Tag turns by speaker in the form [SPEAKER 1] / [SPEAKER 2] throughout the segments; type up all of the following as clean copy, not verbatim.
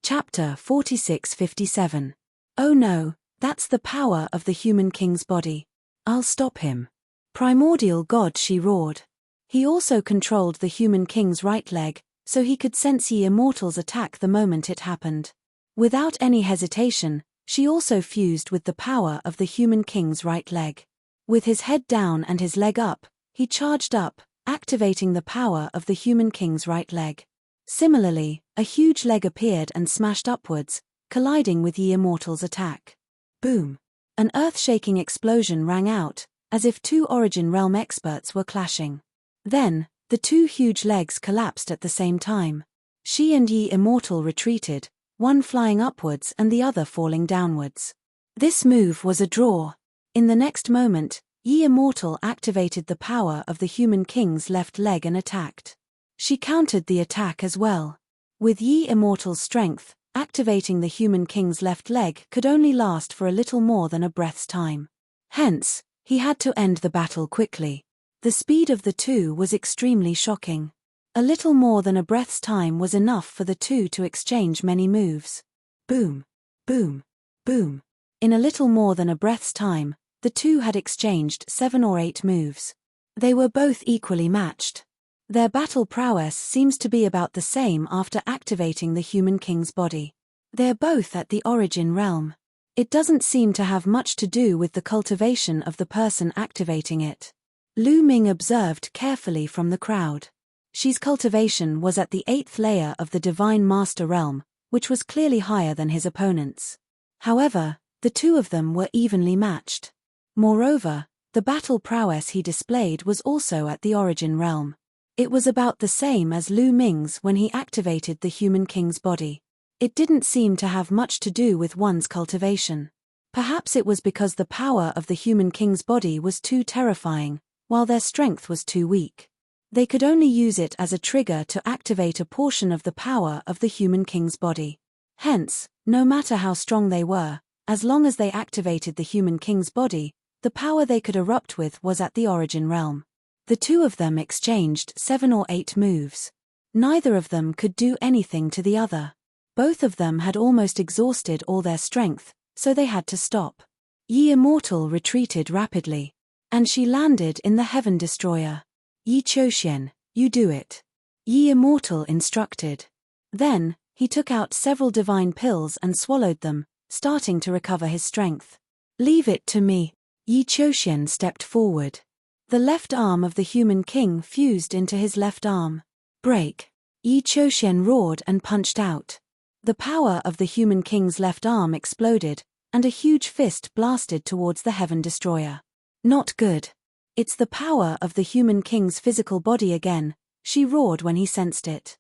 [SPEAKER 1] Chapter 46-57. Oh no, that's the power of the human king's body. I'll stop him. Primordial God, she roared. He also controlled the human king's right leg, so he could sense Ye Immortal's attack the moment it happened. Without any hesitation, she also fused with the power of the human king's right leg. With his head down and his leg up, he charged up, activating the power of the human king's right leg. Similarly, a huge leg appeared and smashed upwards, colliding with Ye Immortal's attack. Boom! An earth-shaking explosion rang out, as if two Origin Realm experts were clashing. Then, the two huge legs collapsed at the same time. She and Ye Immortal retreated, one flying upwards and the other falling downwards. This move was a draw. In the next moment, Ye Immortal activated the power of the human king's left leg and attacked. She countered the attack as well. With Ye Immortal's strength, activating the human king's left leg could only last for a little more than a breath's time. Hence, he had to end the battle quickly. The speed of the two was extremely shocking. A little more than a breath's time was enough for the two to exchange many moves. Boom, boom, boom. In a little more than a breath's time, the two had exchanged 7 or 8 moves. They were both equally matched. Their battle prowess seems to be about the same after activating the human king's body. They're both at the Origin Realm. It doesn't seem to have much to do with the cultivation of the person activating it. Lu Ming observed carefully from the crowd. Xi's cultivation was at the 8th layer of the Divine Master Realm, which was clearly higher than his opponent's. However, the two of them were evenly matched. Moreover, the battle prowess he displayed was also at the Origin Realm. It was about the same as Lu Ming's when he activated the human king's body. It didn't seem to have much to do with one's cultivation. Perhaps it was because the power of the human king's body was too terrifying, while their strength was too weak. They could only use it as a trigger to activate a portion of the power of the human king's body. Hence, no matter how strong they were, as long as they activated the human king's body, the power they could erupt with was at the Origin Realm. The two of them exchanged 7 or 8 moves. Neither of them could do anything to the other. Both of them had almost exhausted all their strength, so they had to stop. Ye Immortal retreated rapidly. And she landed in the Heaven Destroyer. Yi Qiuxian, you do it. Ye Immortal instructed. Then, he took out several divine pills and swallowed them, starting to recover his strength. Leave it to me. Yi Qiuxian stepped forward. The left arm of the human king fused into his left arm. Break! Yi Qiuxian roared and punched out. The power of the human king's left arm exploded, and a huge fist blasted towards the Heaven Destroyer. Not good. It's the power of the human king's physical body again, she roared when he sensed it.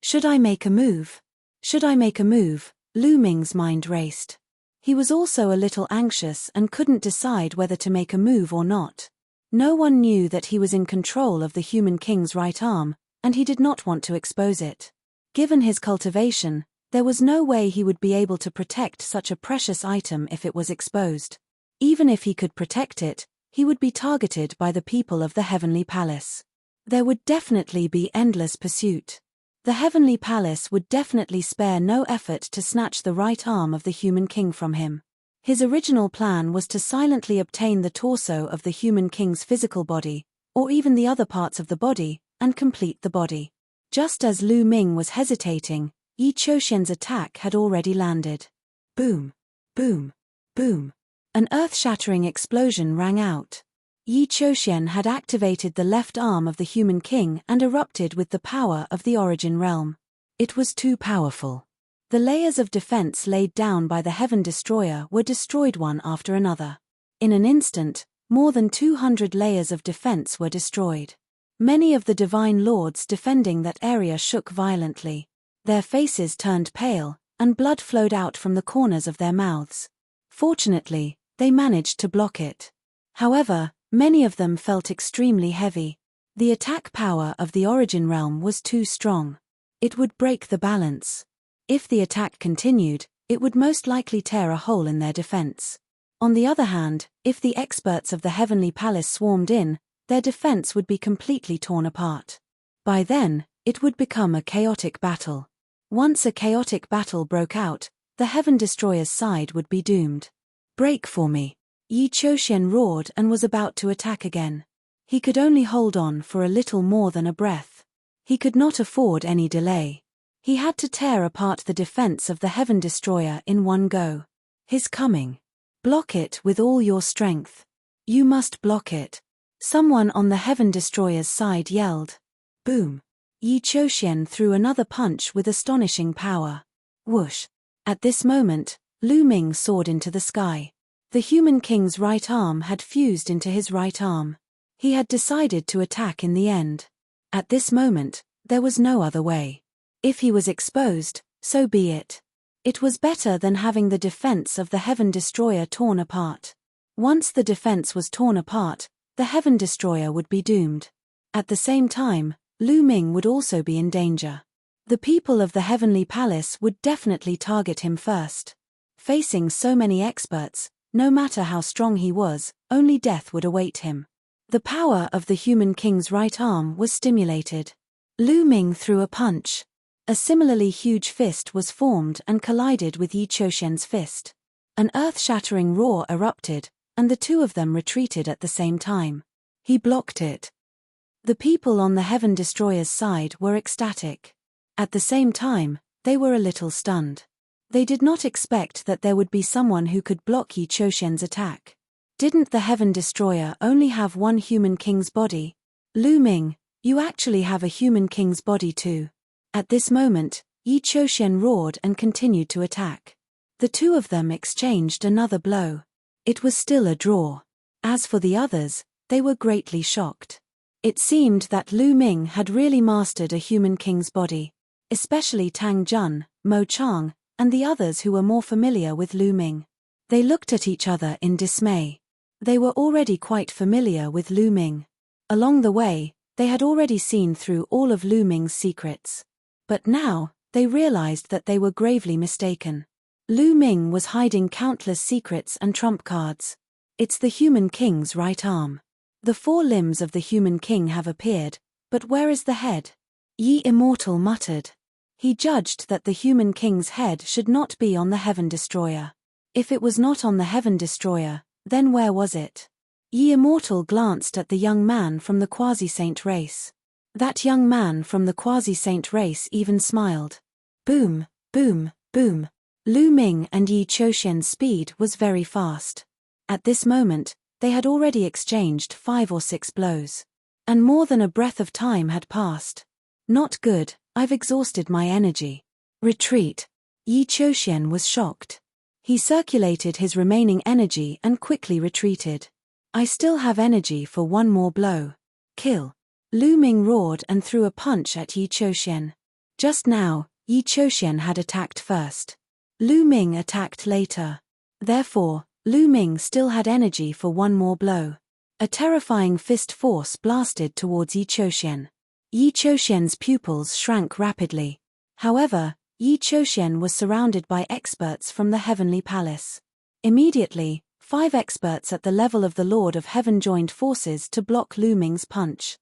[SPEAKER 1] Should I make a move? Should I make a move? Lu Ming's mind raced. He was also a little anxious and couldn't decide whether to make a move or not. No one knew that he was in control of the human king's right arm, and he did not want to expose it. Given his cultivation, there was no way he would be able to protect such a precious item if it was exposed. Even if he could protect it, he would be targeted by the people of the Heavenly Palace. There would definitely be endless pursuit. The Heavenly Palace would definitely spare no effort to snatch the right arm of the human king from him. His original plan was to silently obtain the torso of the human king's physical body, or even the other parts of the body, and complete the body. Just as Lu Ming was hesitating, Yi Qiuxian's attack had already landed. Boom! Boom! Boom! An earth-shattering explosion rang out. Yi Qiuxian had activated the left arm of the human king and erupted with the power of the Origin Realm. It was too powerful. The layers of defense laid down by the Heaven Destroyer were destroyed one after another. In an instant, more than 200 layers of defense were destroyed. Many of the Divine Lords defending that area shook violently. Their faces turned pale, and blood flowed out from the corners of their mouths. Fortunately, they managed to block it. However, many of them felt extremely heavy. The attack power of the Origin Realm was too strong. It would break the balance. If the attack continued, it would most likely tear a hole in their defense. On the other hand, if the experts of the Heavenly Palace swarmed in, their defense would be completely torn apart. By then, it would become a chaotic battle. Once a chaotic battle broke out, the Heaven Destroyer's side would be doomed. "Break for me!" Yi Chouxian roared and was about to attack again. He could only hold on for a little more than a breath. He could not afford any delay. He had to tear apart the defense of the Heaven Destroyer in one go. His coming. Block it with all your strength. You must block it. Someone on the Heaven Destroyer's side yelled. Boom. Yi Chouxian threw another punch with astonishing power. Whoosh. At this moment, Lu Ming soared into the sky. The Human King's right arm had fused into his right arm. He had decided to attack in the end. At this moment, there was no other way. If he was exposed, so be it. It was better than having the defense of the Heaven Destroyer torn apart. Once the defense was torn apart, the Heaven Destroyer would be doomed. At the same time, Lu Ming would also be in danger. The people of the Heavenly Palace would definitely target him first. Facing so many experts, no matter how strong he was, only death would await him. The power of the Human King's right arm was stimulated. Lu Ming threw a punch. A similarly huge fist was formed and collided with Yi Chouxian's fist. An earth-shattering roar erupted, and the two of them retreated at the same time. He blocked it. The people on the Heaven Destroyer's side were ecstatic. At the same time, they were a little stunned. They did not expect that there would be someone who could block Yi Chouxian's attack. Didn't the Heaven Destroyer only have one Human King's body? Lu Ming, you actually have a Human King's body too. At this moment, Yi Chouxian roared and continued to attack. The two of them exchanged another blow. It was still a draw. As for the others, they were greatly shocked. It seemed that Lu Ming had really mastered a Human King's body, especially Tang Jun, Mo Chang, and the others who were more familiar with Lu Ming. They looked at each other in dismay. They were already quite familiar with Lu Ming. Along the way, they had already seen through all of Lu Ming's secrets. But now, they realized that they were gravely mistaken. Lu Ming was hiding countless secrets and trump cards. It's the Human King's right arm. The four limbs of the Human King have appeared, but where is the head? Yi Immortal muttered. He judged that the Human King's head should not be on the Heaven Destroyer. If it was not on the Heaven Destroyer, then where was it? Yi Immortal glanced at the young man from the quasi-saint race. That young man from the quasi-saint race even smiled. Boom, boom, boom. Lu Ming and Yi Chouxian's speed was very fast. At this moment, they had already exchanged 5 or 6 blows. And more than a breath of time had passed. Not good, I've exhausted my energy. Retreat. Yi Chouxian was shocked. He circulated his remaining energy and quickly retreated. I still have energy for one more blow. Kill. Lu Ming roared and threw a punch at Yi Chouxian. Just now, Yi Chouxian had attacked first. Lu Ming attacked later. Therefore, Lu Ming still had energy for one more blow. A terrifying fist force blasted towards Yi Chouxian. Yi Chouxian's pupils shrank rapidly. However, Yi Chouxian was surrounded by experts from the Heavenly Palace. Immediately, 5 experts at the level of the Lord of Heaven joined forces to block Lu Ming's punch.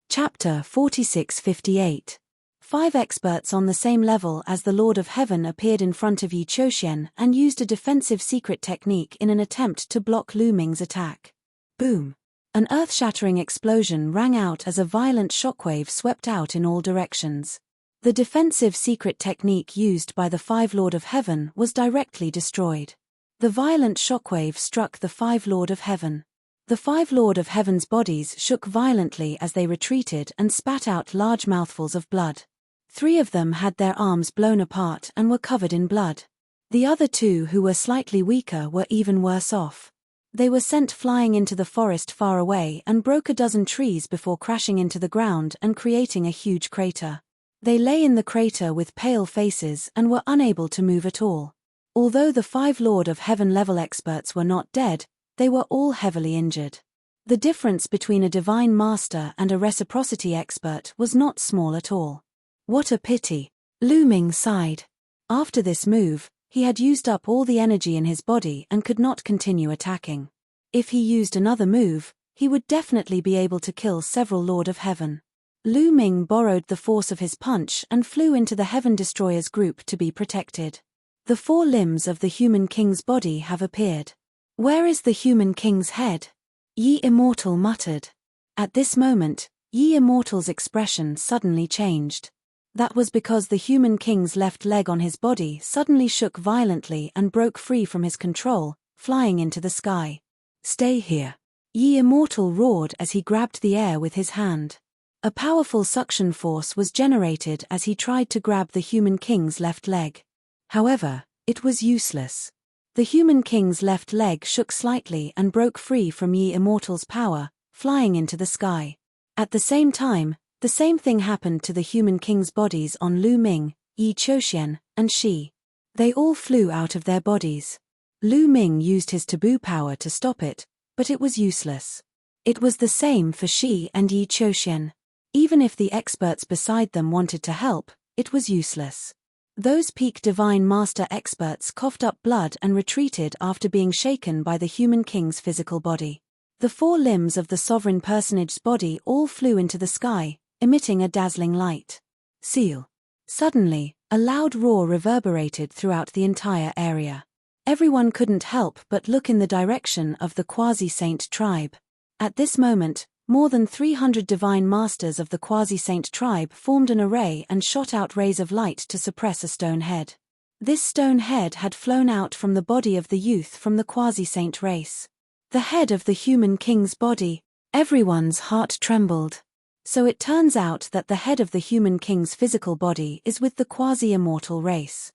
[SPEAKER 1] Chapter 4658. 5 experts on the same level as the Lord of Heaven appeared in front of Yi Chouxian and used a defensive secret technique in an attempt to block Lu Ming's attack. Boom! An earth-shattering explosion rang out as a violent shockwave swept out in all directions. The defensive secret technique used by the 5 Lord of Heaven was directly destroyed. The violent shockwave struck the 5 Lord of Heaven. The 5 Lord of Heaven's bodies shook violently as they retreated and spat out large mouthfuls of blood. 3 of them had their arms blown apart and were covered in blood. The other 2 who were slightly weaker were even worse off. They were sent flying into the forest far away and broke a dozen trees before crashing into the ground and creating a huge crater. They lay in the crater with pale faces and were unable to move at all. Although the 5 Lord of Heaven level experts were not dead, they were all heavily injured. The difference between a divine master and a reciprocity expert was not small at all. What a pity. Lu Ming sighed. After this move, he had used up all the energy in his body and could not continue attacking. If he used another move, he would definitely be able to kill several Lord of Heaven. Lu Ming borrowed the force of his punch and flew into the Heaven Destroyer's group to be protected. The 4 limbs of the human king's body have appeared. Where is the human king's head? Yi Immortal muttered. At this moment, Yi Immortal's expression suddenly changed. That was because the human king's left leg on his body suddenly shook violently and broke free from his control, flying into the sky. Stay here. Yi Immortal roared as he grabbed the air with his hand. A powerful suction force was generated as he tried to grab the human king's left leg. However, it was useless. The human king's left leg shook slightly and broke free from Yi Immortal's power, flying into the sky. At the same time, the same thing happened to the human king's bodies on Lu Ming, Yi Qiuxian, and Shi. They all flew out of their bodies. Lu Ming used his taboo power to stop it, but it was useless. It was the same for Shi and Yi Qiuxian. Even if the experts beside them wanted to help, it was useless. Those peak Divine Master experts coughed up blood and retreated after being shaken by the human king's physical body. The 4 limbs of the sovereign personage's body all flew into the sky, emitting a dazzling light. Seal. Suddenly, a loud roar reverberated throughout the entire area. Everyone couldn't help but look in the direction of the Quasi-Saint tribe. At this moment, more than 300 divine masters of the Quasi-Saint tribe formed an array and shot out rays of light to suppress a stone head. This stone head had flown out from the body of the youth from the Quasi-Saint race. The head of the human king's body. Everyone's heart trembled. So it turns out that the head of the human king's physical body is with the quasi-immortal race.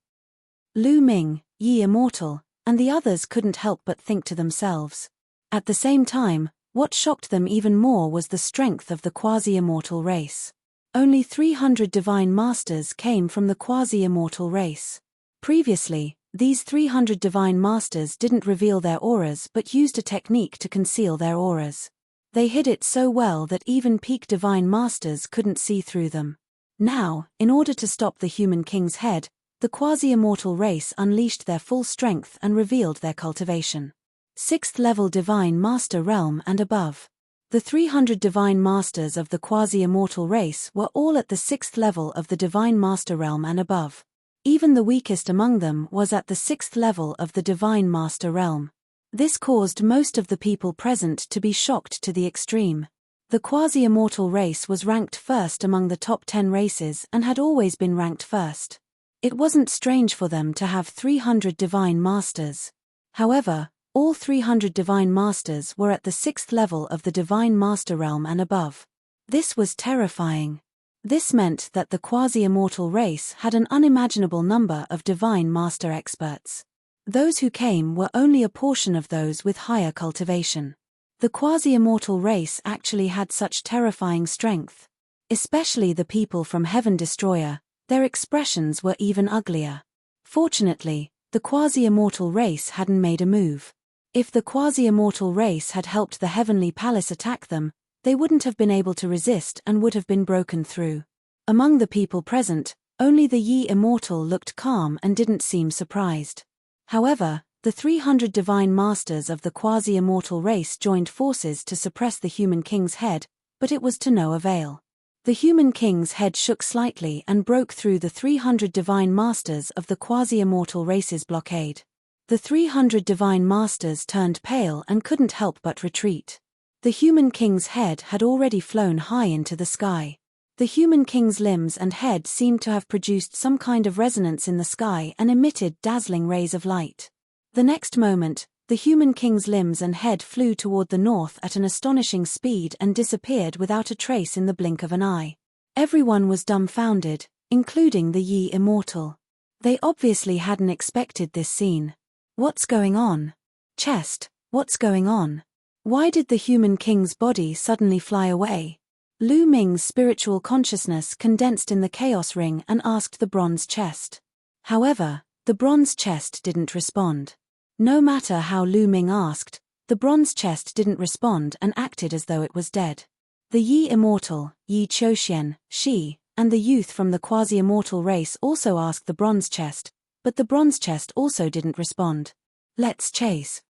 [SPEAKER 1] Lu Ming, Yi Immortal, and the others couldn't help but think to themselves. At the same time, what shocked them even more was the strength of the quasi-immortal race. Only 300 divine masters came from the quasi-immortal race. Previously, these 300 divine masters didn't reveal their auras but used a technique to conceal their auras. They hid it so well that even peak divine masters couldn't see through them. Now, in order to stop the human king's head, the quasi-immortal race unleashed their full strength and revealed their cultivation. 6th level Divine Master Realm and above. The 300 Divine Masters of the quasi-immortal race were all at the 6th level of the Divine Master Realm and above. Even the weakest among them was at the 6th level of the Divine Master Realm. This caused most of the people present to be shocked to the extreme. The quasi-immortal race was ranked first among the top 10 races and had always been ranked first. It wasn't strange for them to have 300 Divine Masters. However, all 300 Divine Masters were at the 6th level of the Divine Master Realm and above. This was terrifying. This meant that the quasi-immortal race had an unimaginable number of Divine Master experts. Those who came were only a portion of those with higher cultivation. The quasi-immortal race actually had such terrifying strength. Especially the people from Heaven Destroyer, their expressions were even uglier. Fortunately, the quasi-immortal race hadn't made a move. If the quasi-immortal race had helped the Heavenly Palace attack them, they wouldn't have been able to resist and would have been broken through. Among the people present, only the Yi Immortal looked calm and didn't seem surprised. However, the 300 Divine Masters of the quasi-immortal race joined forces to suppress the human king's head, but it was to no avail. The human king's head shook slightly and broke through the 300 Divine Masters of the quasi-immortal race's blockade. The 300 Divine Masters turned pale and couldn't help but retreat. The human king's head had already flown high into the sky. The human king's limbs and head seemed to have produced some kind of resonance in the sky and emitted dazzling rays of light. The next moment, the human king's limbs and head flew toward the north at an astonishing speed and disappeared without a trace in the blink of an eye. Everyone was dumbfounded, including the Yi Immortal. They obviously hadn't expected this scene. What's going on? Chest, what's going on? Why did the human king's body suddenly fly away? Lu Ming's spiritual consciousness condensed in the chaos ring and asked the bronze chest. However, the bronze chest didn't respond. No matter how Lu Ming asked, the bronze chest didn't respond and acted as though it was dead. The Yi Immortal, Yi Qiuxian, Shi, and the youth from the quasi-immortal race also asked the bronze chest, but the bronze chest also didn't respond. Let's chase.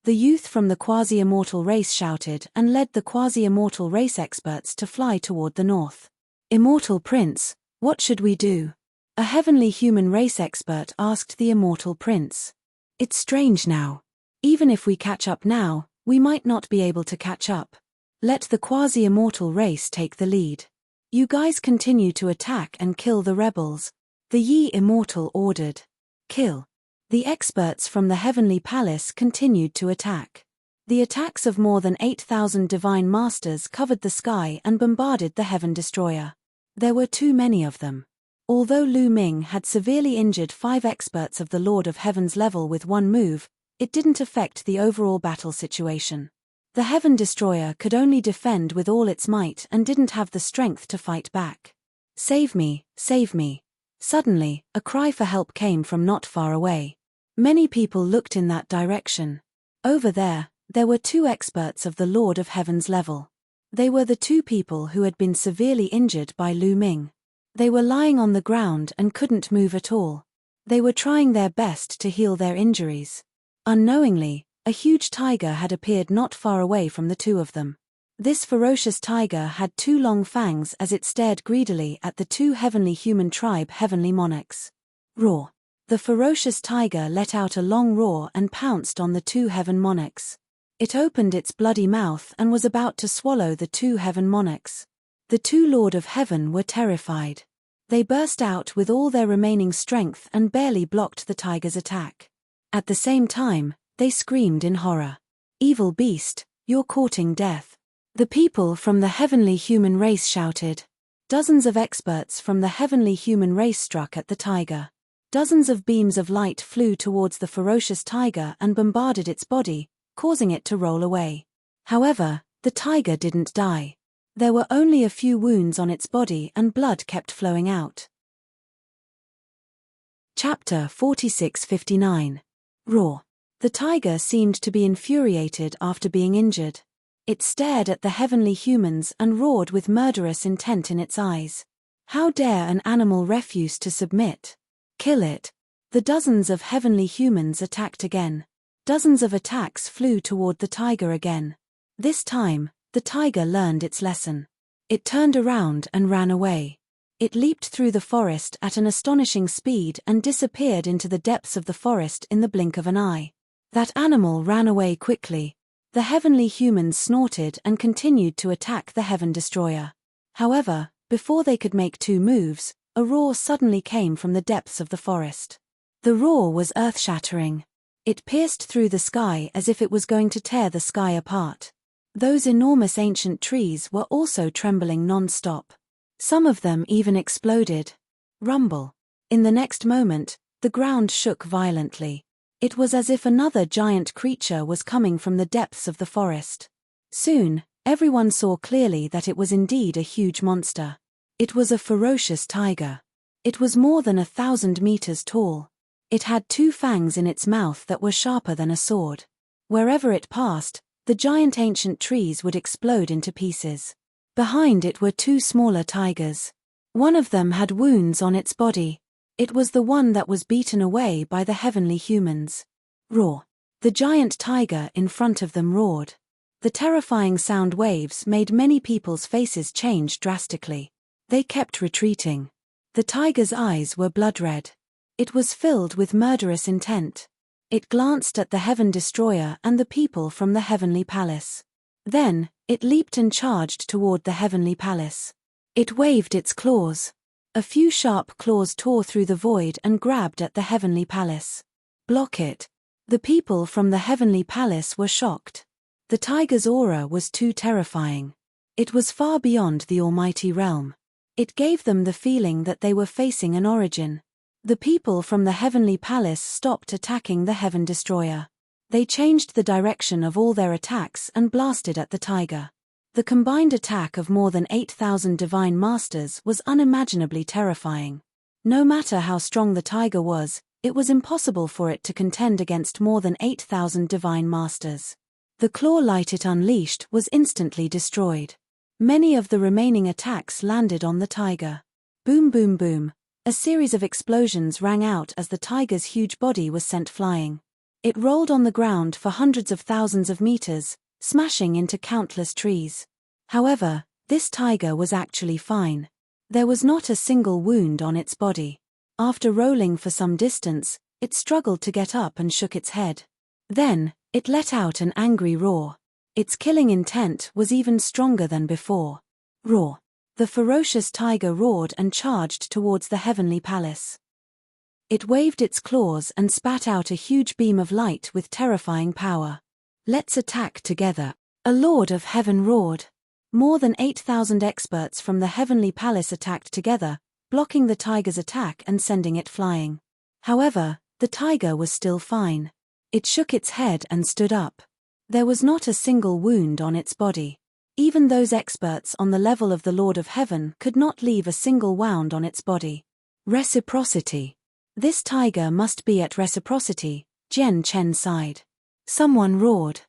[SPEAKER 1] The youth from the quasi-immortal race shouted and led the quasi-immortal race experts to fly toward the north. Immortal Prince, what should we do? A heavenly human race expert asked the immortal prince. It's strange now. Even if we catch up now, we might not be able to catch up. Let the quasi-immortal race take the lead. You guys continue to attack and kill the rebels. The Ye Immortal ordered. Kill. The experts from the heavenly palace continued to attack. The attacks of more than 8,000 divine masters covered the sky and bombarded the Heaven Destroyer. There were too many of them. Although Lu Ming had severely injured 5 experts of the Lord of Heaven's level with one move, it didn't affect the overall battle situation. The Heaven Destroyer could only defend with all its might and didn't have the strength to fight back. Save me, save me. Suddenly, a cry for help came from not far away. Many people looked in that direction. Over there were 2 experts of the Lord of Heaven's level. They were the 2 people who had been severely injured by Lu Ming. They were lying on the ground and couldn't move at all. They were trying their best to heal their injuries. Unknowingly, a huge tiger had appeared not far away from the 2 of them. This ferocious tiger had 2 long fangs as it stared greedily at the 2 heavenly human tribe heavenly monarchs. Roar. The ferocious tiger let out a long roar and pounced on the 2 heaven monarchs. It opened its bloody mouth and was about to swallow the 2 heaven monarchs. The 2 Lord of Heaven were terrified. They burst out with all their remaining strength and barely blocked the tiger's attack. At the same time, they screamed in horror. Evil beast, you're courting death. The people from the heavenly human race shouted. Dozens of experts from the heavenly human race struck at the tiger. Dozens of beams of light flew towards the ferocious tiger and bombarded its body, causing it to roll away. However, the tiger didn't die. There were only a few wounds on its body and blood kept flowing out. Chapter 46:59. Roar. The tiger seemed to be infuriated after being injured. It stared at the heavenly humans and roared with murderous intent in its eyes. How dare an animal refuse to submit? Kill it. The dozens of heavenly humans attacked again. Dozens of attacks flew toward the tiger again. This time, the tiger learned its lesson. It turned around and ran away. It leaped through the forest at an astonishing speed and disappeared into the depths of the forest in the blink of an eye. That animal ran away quickly. The heavenly humans snorted and continued to attack the Heaven Destroyer. However, before they could make 2 moves, a roar suddenly came from the depths of the forest. The roar was earth-shattering. It pierced through the sky as if it was going to tear the sky apart. Those enormous ancient trees were also trembling non-stop. Some of them even exploded. Rumble. In the next moment, the ground shook violently. It was as if another giant creature was coming from the depths of the forest. Soon, everyone saw clearly that it was indeed a huge monster. It was a ferocious tiger. It was more than 1,000 meters tall. It had 2 fangs in its mouth that were sharper than a sword. Wherever it passed, the giant ancient trees would explode into pieces. Behind it were 2 smaller tigers. One of them had wounds on its body. It was the one that was beaten away by the heavenly humans. Roar. The giant tiger in front of them roared. The terrifying sound waves made many people's faces change drastically. They kept retreating. The tiger's eyes were blood-red. It was filled with murderous intent. It glanced at the Heaven Destroyer and the people from the Heavenly Palace. Then, it leaped and charged toward the Heavenly Palace. It waved its claws. A few sharp claws tore through the void and grabbed at the Heavenly Palace. Block it. The people from the Heavenly Palace were shocked. The tiger's aura was too terrifying. It was far beyond the almighty realm. It gave them the feeling that they were facing an origin. The people from the Heavenly Palace stopped attacking the Heaven Destroyer. They changed the direction of all their attacks and blasted at the tiger. The combined attack of more than 8,000 divine masters was unimaginably terrifying. No matter how strong the tiger was, it was impossible for it to contend against more than 8,000 divine masters. The claw light it unleashed was instantly destroyed. Many of the remaining attacks landed on the tiger. Boom boom boom. A series of explosions rang out as the tiger's huge body was sent flying. It rolled on the ground for hundreds of thousands of meters, smashing into countless trees. However, this tiger was actually fine. There was not a single wound on its body. After rolling for some distance, it struggled to get up and shook its head. Then, it let out an angry roar. Its killing intent was even stronger than before. Roar. The ferocious tiger roared and charged towards the heavenly palace. It waved its claws and spat out a huge beam of light with terrifying power. "Let's attack together," a lord of heaven roared. More than 8,000 experts from the heavenly palace attacked together, blocking the tiger's attack and sending it flying. However, the tiger was still fine. It shook its head and stood up. There was not a single wound on its body. Even those experts on the level of the Lord of Heaven could not leave a single wound on its body. Reciprocity. This tiger must be at reciprocity, Jian Chen sighed. Someone roared.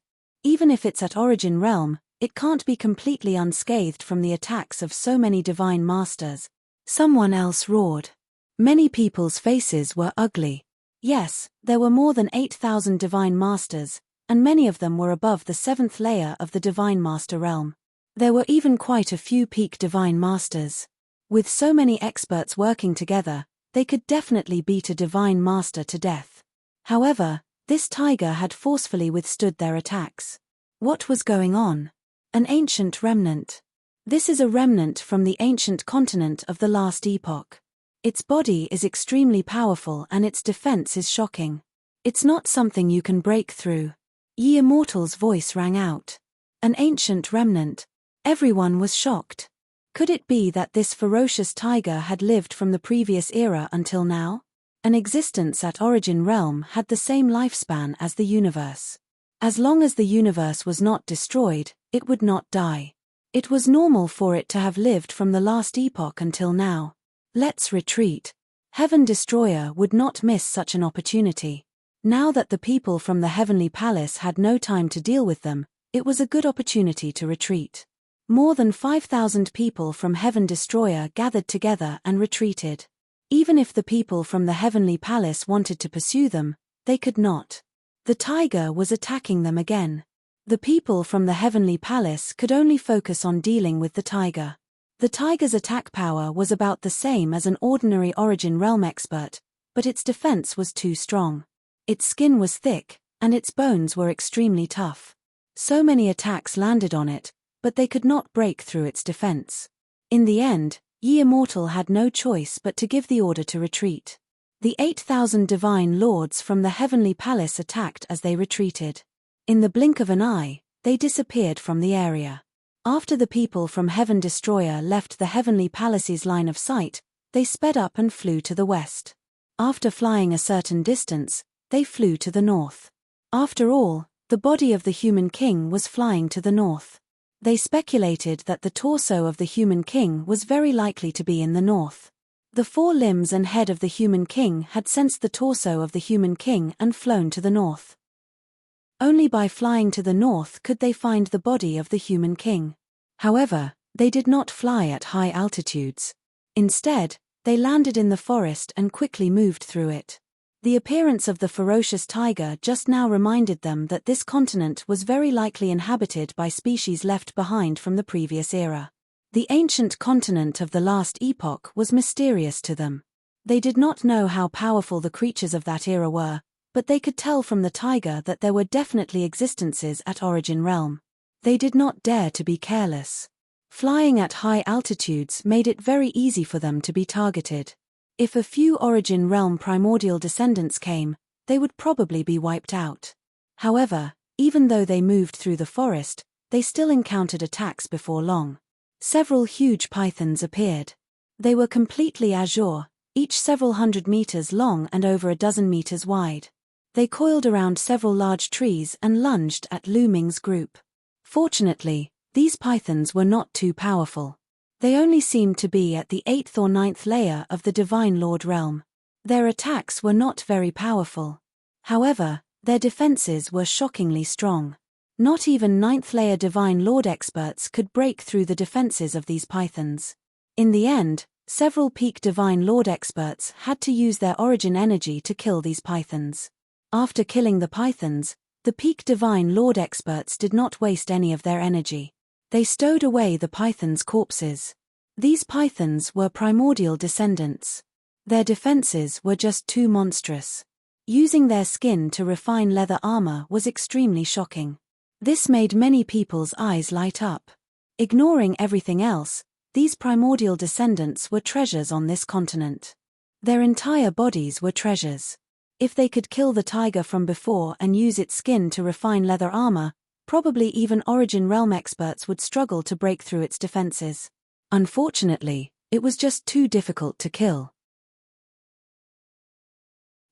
[SPEAKER 1] Even if it's at Origin Realm, it can't be completely unscathed from the attacks of so many divine masters. Someone else roared. Many people's faces were ugly. Yes, there were more than 8,000 divine masters, and many of them were above the 7th layer of the divine master realm. There were even quite a few peak divine masters. With so many experts working together, they could definitely beat a divine master to death. However, this tiger had forcefully withstood their attacks. What was going on? An ancient remnant. This is a remnant from the ancient continent of the last epoch. Its body is extremely powerful and its defense is shocking. It's not something you can break through. Ye Immortal's voice rang out. An ancient remnant. Everyone was shocked. Could it be that this ferocious tiger had lived from the previous era until now? An existence at Origin Realm had the same lifespan as the universe. As long as the universe was not destroyed, it would not die. It was normal for it to have lived from the last epoch until now. Let's retreat. Heaven Destroyer would not miss such an opportunity. Now that the people from the Heavenly Palace had no time to deal with them, it was a good opportunity to retreat. More than 5,000 people from Heaven Destroyer gathered together and retreated. Even if the people from the Heavenly Palace wanted to pursue them, they could not. The tiger was attacking them again. The people from the Heavenly Palace could only focus on dealing with the tiger. The tiger's attack power was about the same as an ordinary Origin Realm expert, but its defense was too strong. Its skin was thick, and its bones were extremely tough. So many attacks landed on it, but they could not break through its defense. In the end, Ye Immortal had no choice but to give the order to retreat. The 8,000 divine lords from the Heavenly Palace attacked as they retreated. In the blink of an eye, they disappeared from the area. After the people from Heaven Destroyer left the Heavenly Palace's line of sight, they sped up and flew to the west. After flying a certain distance, they flew to the north. After all, the body of the human king was flying to the north. They speculated that the torso of the human king was very likely to be in the north. The 4 limbs and head of the human king had sensed the torso of the human king and flown to the north. Only by flying to the north could they find the body of the human king. However, they did not fly at high altitudes. Instead, they landed in the forest and quickly moved through it. The appearance of the ferocious tiger just now reminded them that this continent was very likely inhabited by species left behind from the previous era. The ancient continent of the last epoch was mysterious to them. They did not know how powerful the creatures of that era were, but they could tell from the tiger that there were definitely existences at Origin Realm. They did not dare to be careless. Flying at high altitudes made it very easy for them to be targeted. If a few Origin Realm primordial descendants came, they would probably be wiped out. However, even though they moved through the forest, they still encountered attacks before long. Several huge pythons appeared. They were completely azure, each several hundred meters long and over a dozen meters wide. They coiled around several large trees and lunged at Lu Ming's group. Fortunately, these pythons were not too powerful. They only seemed to be at the 8th or 9th layer of the Divine Lord realm. Their attacks were not very powerful. However, their defenses were shockingly strong. Not even 9th layer Divine Lord experts could break through the defenses of these pythons. In the end, several peak Divine Lord experts had to use their origin energy to kill these pythons. After killing the pythons, the peak divine lord experts did not waste any of their energy. They stowed away the pythons' corpses. These pythons were primordial descendants. Their defenses were just too monstrous. Using their skin to refine leather armor was extremely shocking. This made many people's eyes light up. Ignoring everything else, these primordial descendants were treasures on this continent. Their entire bodies were treasures. If they could kill the tiger from before and use its skin to refine leather armor, probably even Origin Realm experts would struggle to break through its defenses. Unfortunately, it was just too difficult to kill.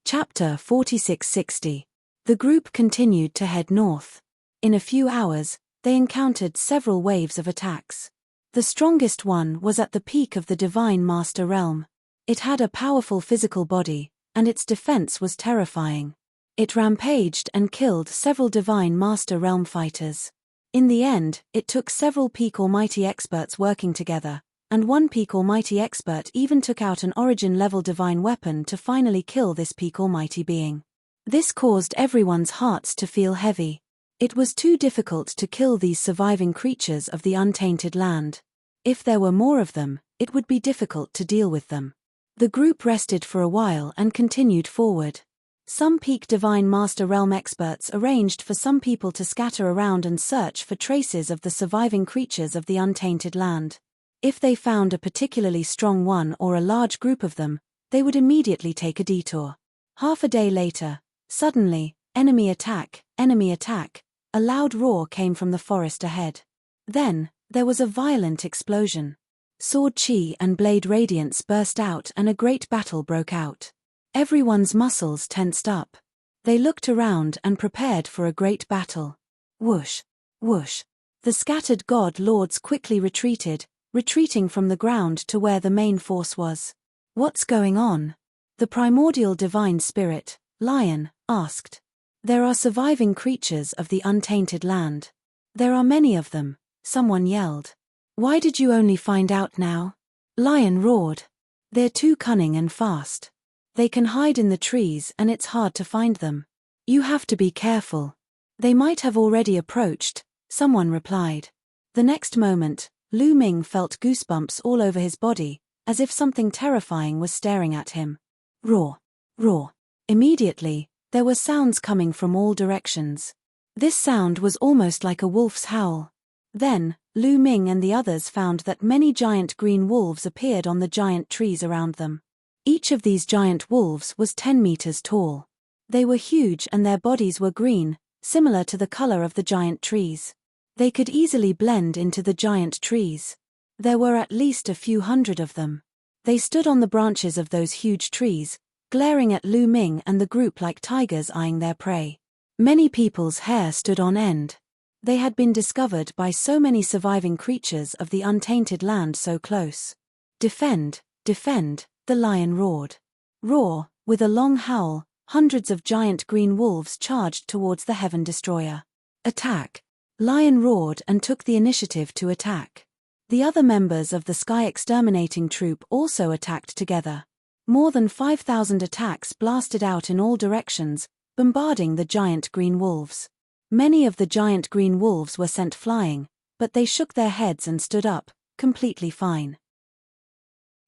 [SPEAKER 1] Chapter 4660. The group continued to head north. In a few hours, they encountered several waves of attacks. The strongest one was at the peak of the Divine Master Realm. It had a powerful physical body, and its defense was terrifying. It rampaged and killed several Divine Master Realm fighters. In the end, it took several Peak Almighty experts working together, and one Peak Almighty expert even took out an Origin-level divine weapon to finally kill this Peak Almighty being. This caused everyone's hearts to feel heavy. It was too difficult to kill these surviving creatures of the untainted land. If there were more of them, it would be difficult to deal with them. The group rested for a while and continued forward. Some Peak Divine Master Realm experts arranged for some people to scatter around and search for traces of the surviving creatures of the untainted land. If they found a particularly strong one or a large group of them, they would immediately take a detour. Half a day later, suddenly, enemy attack, a loud roar came from the forest ahead. Then, there was a violent explosion. Sword chi and blade radiance burst out and a great battle broke out. Everyone's muscles tensed up. They looked around and prepared for a great battle. Whoosh, whoosh. The scattered god lords quickly retreating from the ground to where the main force was. What's going on? The primordial divine spirit, Lion, asked. There are surviving creatures of the untainted land. There are many of them, someone yelled. Why did you only find out now? Lion roared. They're too cunning and fast. They can hide in the trees and it's hard to find them. You have to be careful. They might have already approached, someone replied. The next moment, Lu Ming felt goosebumps all over his body, as if something terrifying was staring at him. Roar, roar. Immediately, there were sounds coming from all directions. This sound was almost like a wolf's howl. Then, Lu Ming and the others found that many giant green wolves appeared on the giant trees around them. Each of these giant wolves was 10 meters tall. They were huge and their bodies were green, similar to the color of the giant trees. They could easily blend into the giant trees. There were at least a few hundred of them. They stood on the branches of those huge trees, glaring at Lu Ming and the group like tigers eyeing their prey. Many people's hair stood on end. They had been discovered by so many surviving creatures of the untainted land so close. Defend, defend, the lion roared. Roar, with a long howl, hundreds of giant green wolves charged towards the Heaven Destroyer. Attack. Lion roared and took the initiative to attack. The other members of the Sky Exterminating Troop also attacked together. More than 5,000 attacks blasted out in all directions, bombarding the giant green wolves. Many of the giant green wolves were sent flying, but they shook their heads and stood up, completely fine.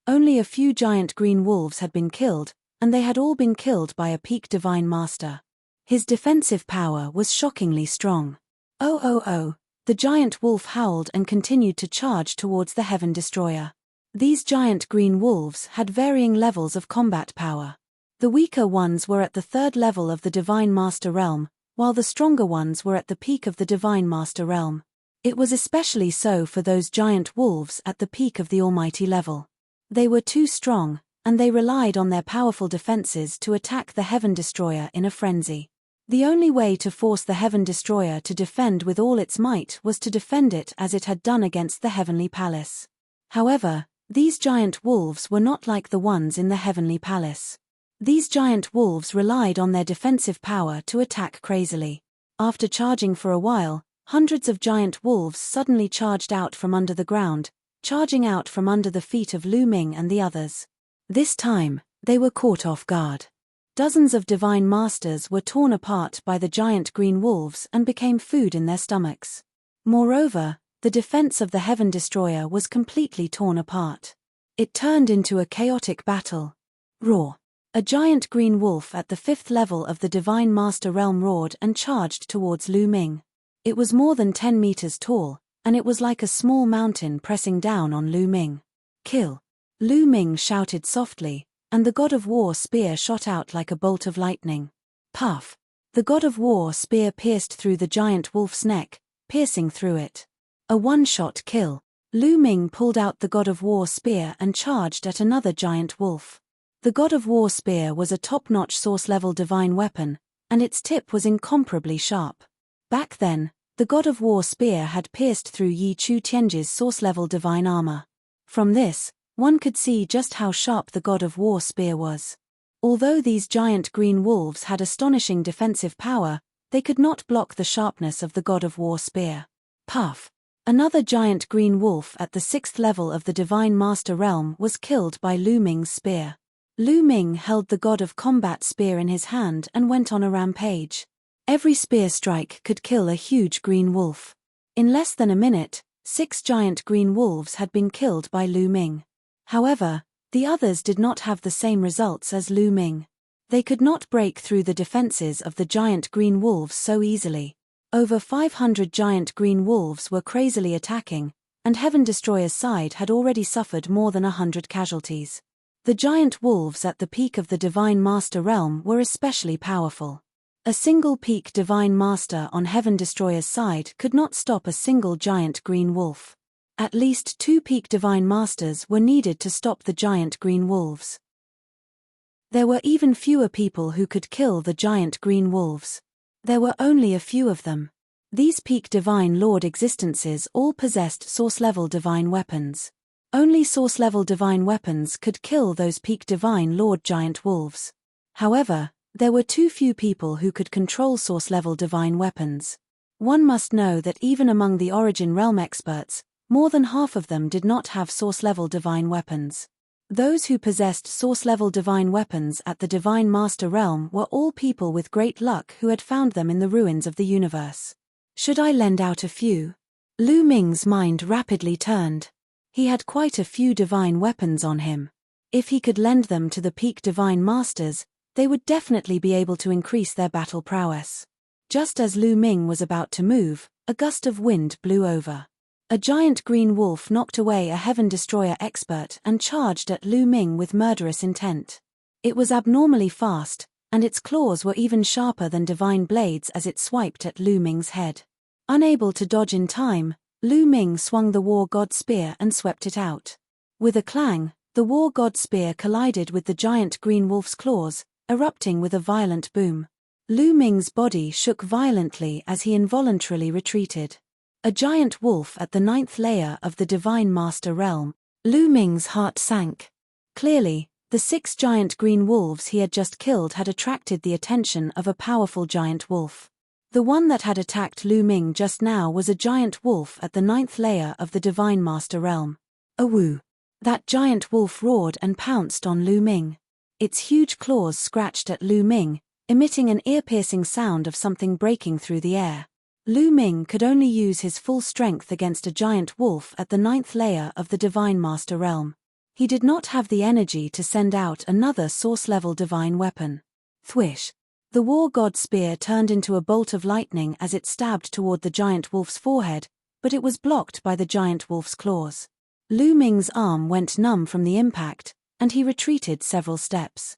[SPEAKER 1] Only a few giant green wolves had been killed, and they had all been killed by a Peak Divine Master. His defensive power was shockingly strong. Oh, the giant wolf howled and continued to charge towards the Heaven Destroyer. These giant green wolves had varying levels of combat power. The weaker ones were at the 3rd level of the Divine Master Realm, while the stronger ones were at the peak of the Divine Master Realm. It was especially so for those giant wolves at the peak of the Almighty level. They were too strong, and they relied on their powerful defenses to attack the Heaven Destroyer in a frenzy. The only way to force the Heaven Destroyer to defend with all its might was to defend it as it had done against the Heavenly Palace. However, these giant wolves were not like the ones in the Heavenly Palace. These giant wolves relied on their defensive power to attack crazily. After charging for a while, hundreds of giant wolves suddenly charged out from under the ground, charging out from under the feet of Lu Ming and the others. This time, they were caught off guard. Dozens of divine masters were torn apart by the giant green wolves and became food in their stomachs. Moreover, the defense of the Heaven Destroyer was completely torn apart. It turned into a chaotic battle. Roar! A giant green wolf at the 5th level of the Divine Master Realm roared and charged towards Lu Ming. It was more than 10 meters tall, and it was like a small mountain pressing down on Lu Ming. Kill! Lu Ming shouted softly, and the God of War spear shot out like a bolt of lightning. Puff! The God of War spear pierced through the giant wolf's neck, piercing through it. A one-shot kill. Lu Ming pulled out the God of War spear and charged at another giant wolf. The God of War spear was a top-notch source-level divine weapon, and its tip was incomparably sharp. Back then, the God of War spear had pierced through Yi Chu Tianji's source-level divine armor. From this, one could see just how sharp the God of War spear was. Although these giant green wolves had astonishing defensive power, they could not block the sharpness of the God of War spear. Puff! Another giant green wolf at the 6th level of the Divine Master Realm was killed by Lu Ming's spear. Lu Ming held the God of Combat spear in his hand and went on a rampage. Every spear strike could kill a huge green wolf. In less than a minute, 6 giant green wolves had been killed by Lu Ming. However, the others did not have the same results as Lu Ming. They could not break through the defenses of the giant green wolves so easily. Over 500 giant green wolves were crazily attacking, and Heaven Destroyer's side had already suffered more than 100 casualties. The giant wolves at the peak of the Divine Master Realm were especially powerful. A single peak Divine Master on Heaven Destroyer's side could not stop a single giant green wolf. At least 2 peak Divine Masters were needed to stop the giant green wolves. There were even fewer people who could kill the giant green wolves. There were only a few of them. These peak Divine Lord existences all possessed source-level divine weapons. Only source-level divine weapons could kill those peak Divine Lord giant wolves. However, there were too few people who could control source-level divine weapons. One must know that even among the Origin Realm experts, more than half of them did not have source-level divine weapons. Those who possessed source-level divine weapons at the Divine Master Realm were all people with great luck who had found them in the ruins of the universe. Should I lend out a few? Lu Ming's mind rapidly turned. He had quite a few divine weapons on him. If he could lend them to the peak Divine Masters, they would definitely be able to increase their battle prowess. Just as Lu Ming was about to move, a gust of wind blew over. A giant green wolf knocked away a Heaven Destroyer expert and charged at Lu Ming with murderous intent. It was abnormally fast, and its claws were even sharper than divine blades as it swiped at Lu Ming's head. Unable to dodge in time, Lu Ming swung the War God Spear and swept it out. With a clang, the War God Spear collided with the giant green wolf's claws, erupting with a violent boom. Lu Ming's body shook violently as he involuntarily retreated. A giant wolf at the 9th layer of the Divine Master Realm. Lu Ming's heart sank. Clearly, the 6 giant green wolves he had just killed had attracted the attention of a powerful giant wolf. The one that had attacked Lu Ming just now was a giant wolf at the 9th layer of the Divine Master Realm. Awoo! That giant wolf roared and pounced on Lu Ming. Its huge claws scratched at Lu Ming, emitting an ear-piercing sound of something breaking through the air. Lu Ming could only use his full strength against a giant wolf at the 9th layer of the Divine Master Realm. He did not have the energy to send out another source-level divine weapon. Thwish! The War God Spear turned into a bolt of lightning as it stabbed toward the giant wolf's forehead, but it was blocked by the giant wolf's claws. Lu Ming's arm went numb from the impact, and he retreated several steps.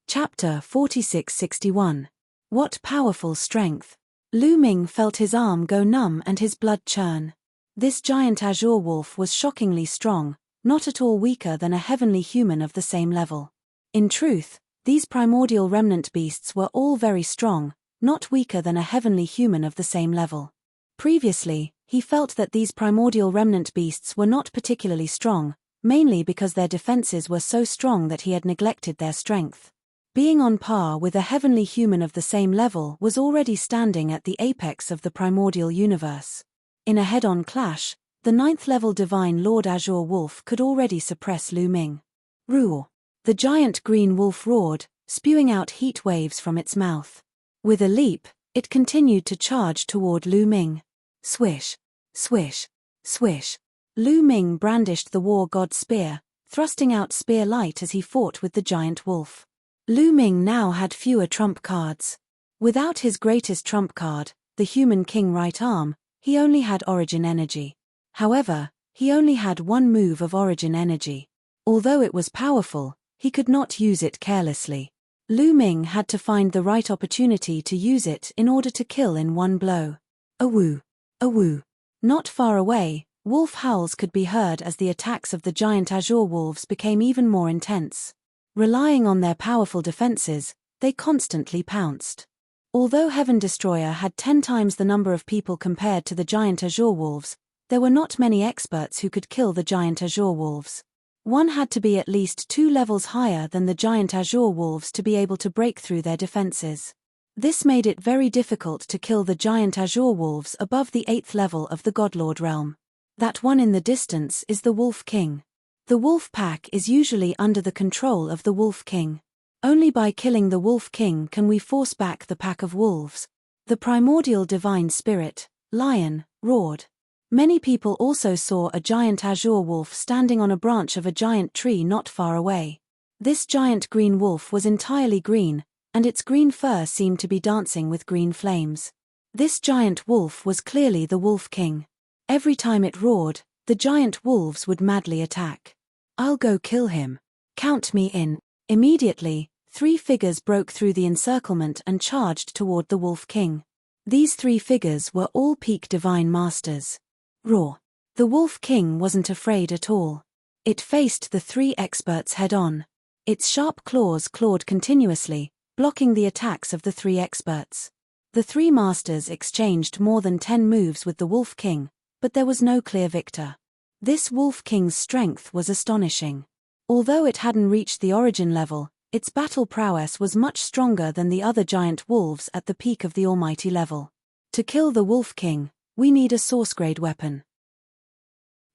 [SPEAKER 1] Chapter 4661. What powerful strength! Lu Ming felt his arm go numb and his blood churn. This giant azure wolf was shockingly strong, not at all weaker than a heavenly human of the same level. In truth, these primordial remnant beasts were all very strong, not weaker than a heavenly human of the same level. Previously, he felt that these primordial remnant beasts were not particularly strong, mainly because their defenses were so strong that he had neglected their strength. Being on par with a heavenly human of the same level was already standing at the apex of the primordial universe. In a head-on clash, the 9th level Divine Lord Azure Wolf could already suppress Lu Ming. Roar! The giant green wolf roared, spewing out heat waves from its mouth. With a leap, it continued to charge toward Lu Ming. Swish, swish, swish. Lu Ming brandished the war god's spear, thrusting out spear light as he fought with the giant wolf. Lu Ming now had fewer trump cards. Without his greatest trump card, the human king right arm, he only had origin energy. However, he only had one move of origin energy. Although it was powerful, he could not use it carelessly. Lu Ming had to find the right opportunity to use it in order to kill in one blow. A woo, a woo. Not far away, wolf howls could be heard as the attacks of the giant azure wolves became even more intense. Relying on their powerful defenses, they constantly pounced. Although Heaven Destroyer had 10 times the number of people compared to the giant azure wolves, there were not many experts who could kill the giant azure wolves. One had to be at least 2 levels higher than the giant azure wolves to be able to break through their defenses. This made it very difficult to kill the giant azure wolves above the 8th level of the Godlord realm. That one in the distance is the Wolf King. The wolf pack is usually under the control of the Wolf King. Only by killing the Wolf King can we force back the pack of wolves. The primordial divine spirit, lion, roared. Many people also saw a giant azure wolf standing on a branch of a giant tree not far away. This giant green wolf was entirely green, and its green fur seemed to be dancing with green flames. This giant wolf was clearly the Wolf King. Every time it roared, the giant wolves would madly attack. I'll go kill him. Count me in. Immediately, 3 figures broke through the encirclement and charged toward the Wolf King. These 3 figures were all peak divine masters. Roar. The Wolf King wasn't afraid at all. It faced the 3 experts head-on. Its sharp claws clawed continuously, blocking the attacks of the 3 experts. The 3 masters exchanged more than 10 moves with the Wolf King, but there was no clear victor. This Wolf King's strength was astonishing. Although it hadn't reached the origin level, its battle prowess was much stronger than the other giant wolves at the peak of the almighty level. To kill the Wolf King, we need a source-grade weapon.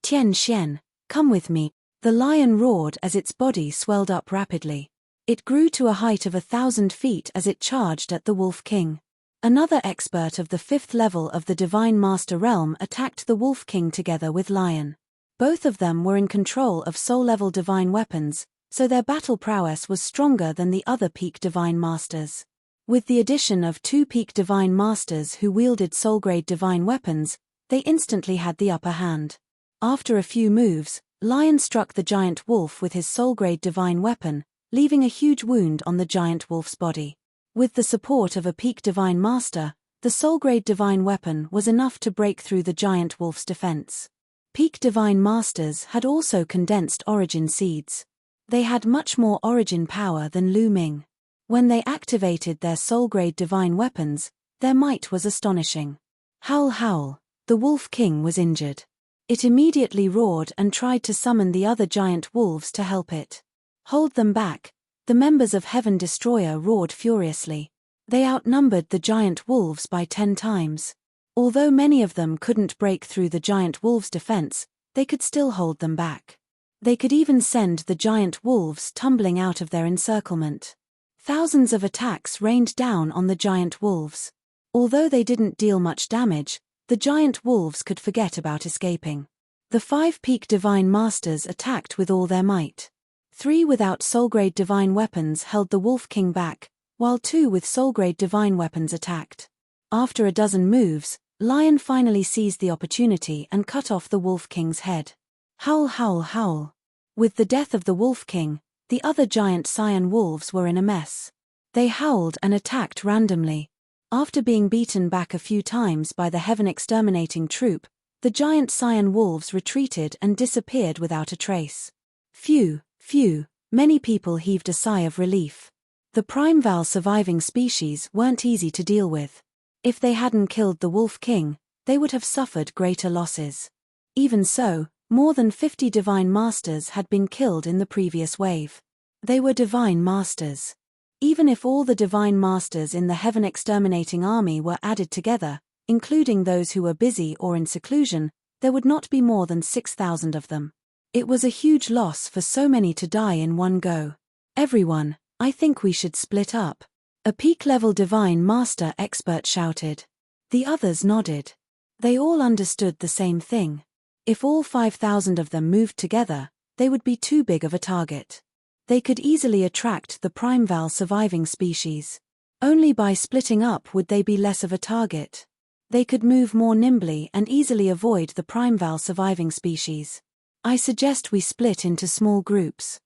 [SPEAKER 1] Tian Xian, come with me. The lion roared as its body swelled up rapidly. It grew to a height of 1,000 feet as it charged at the Wolf King. Another expert of the 5th level of the Divine Master Realm attacked the Wolf King together with Lion. Both of them were in control of soul-level divine weapons, so their battle prowess was stronger than the other peak divine masters. With the addition of 2 peak divine masters who wielded soul-grade divine weapons, they instantly had the upper hand. After a few moves, Lion struck the giant wolf with his soul-grade divine weapon, leaving a huge wound on the giant wolf's body. With the support of a peak divine master, the soul-grade divine weapon was enough to break through the giant wolf's defense. Peak divine masters had also condensed origin seeds. They had much more origin power than Lu Ming. When they activated their soul-grade divine weapons, their might was astonishing. Howl howl, the Wolf King was injured. It immediately roared and tried to summon the other giant wolves to help it. Hold them back, the members of Heaven Destroyer roared furiously. They outnumbered the giant wolves by 10 times. Although many of them couldn't break through the giant wolves' defense, they could still hold them back. They could even send the giant wolves tumbling out of their encirclement. Thousands of attacks rained down on the giant wolves. Although they didn't deal much damage, the giant wolves could forget about escaping. The 5 peak divine masters attacked with all their might. 3 without soul-grade divine weapons held the Wolf King back, while 2 with soul-grade divine weapons attacked. After a dozen moves, Lion finally seized the opportunity and cut off the Wolf King's head. Howl howl howl. With the death of the Wolf King, the other giant scion wolves were in a mess. They howled and attacked randomly. After being beaten back a few times by the heaven exterminating troop, the giant scion wolves retreated and disappeared without a trace. Phew, many people heaved a sigh of relief. The Primeval surviving species weren't easy to deal with. If they hadn't killed the Wolf King, they would have suffered greater losses. Even so, more than 50 divine masters had been killed in the previous wave. They were divine masters. Even if all the divine masters in the heaven exterminating army were added together, including those who were busy or in seclusion, there would not be more than 6,000 of them. It was a huge loss for so many to die in one go. Everyone, I think we should split up. A peak-level divine master expert shouted. The others nodded. They all understood the same thing. If all 5,000 of them moved together, they would be too big of a target. They could easily attract the primeval surviving species. Only by splitting up would they be less of a target. They could move more nimbly and easily avoid the primeval surviving species. I suggest we split into small groups.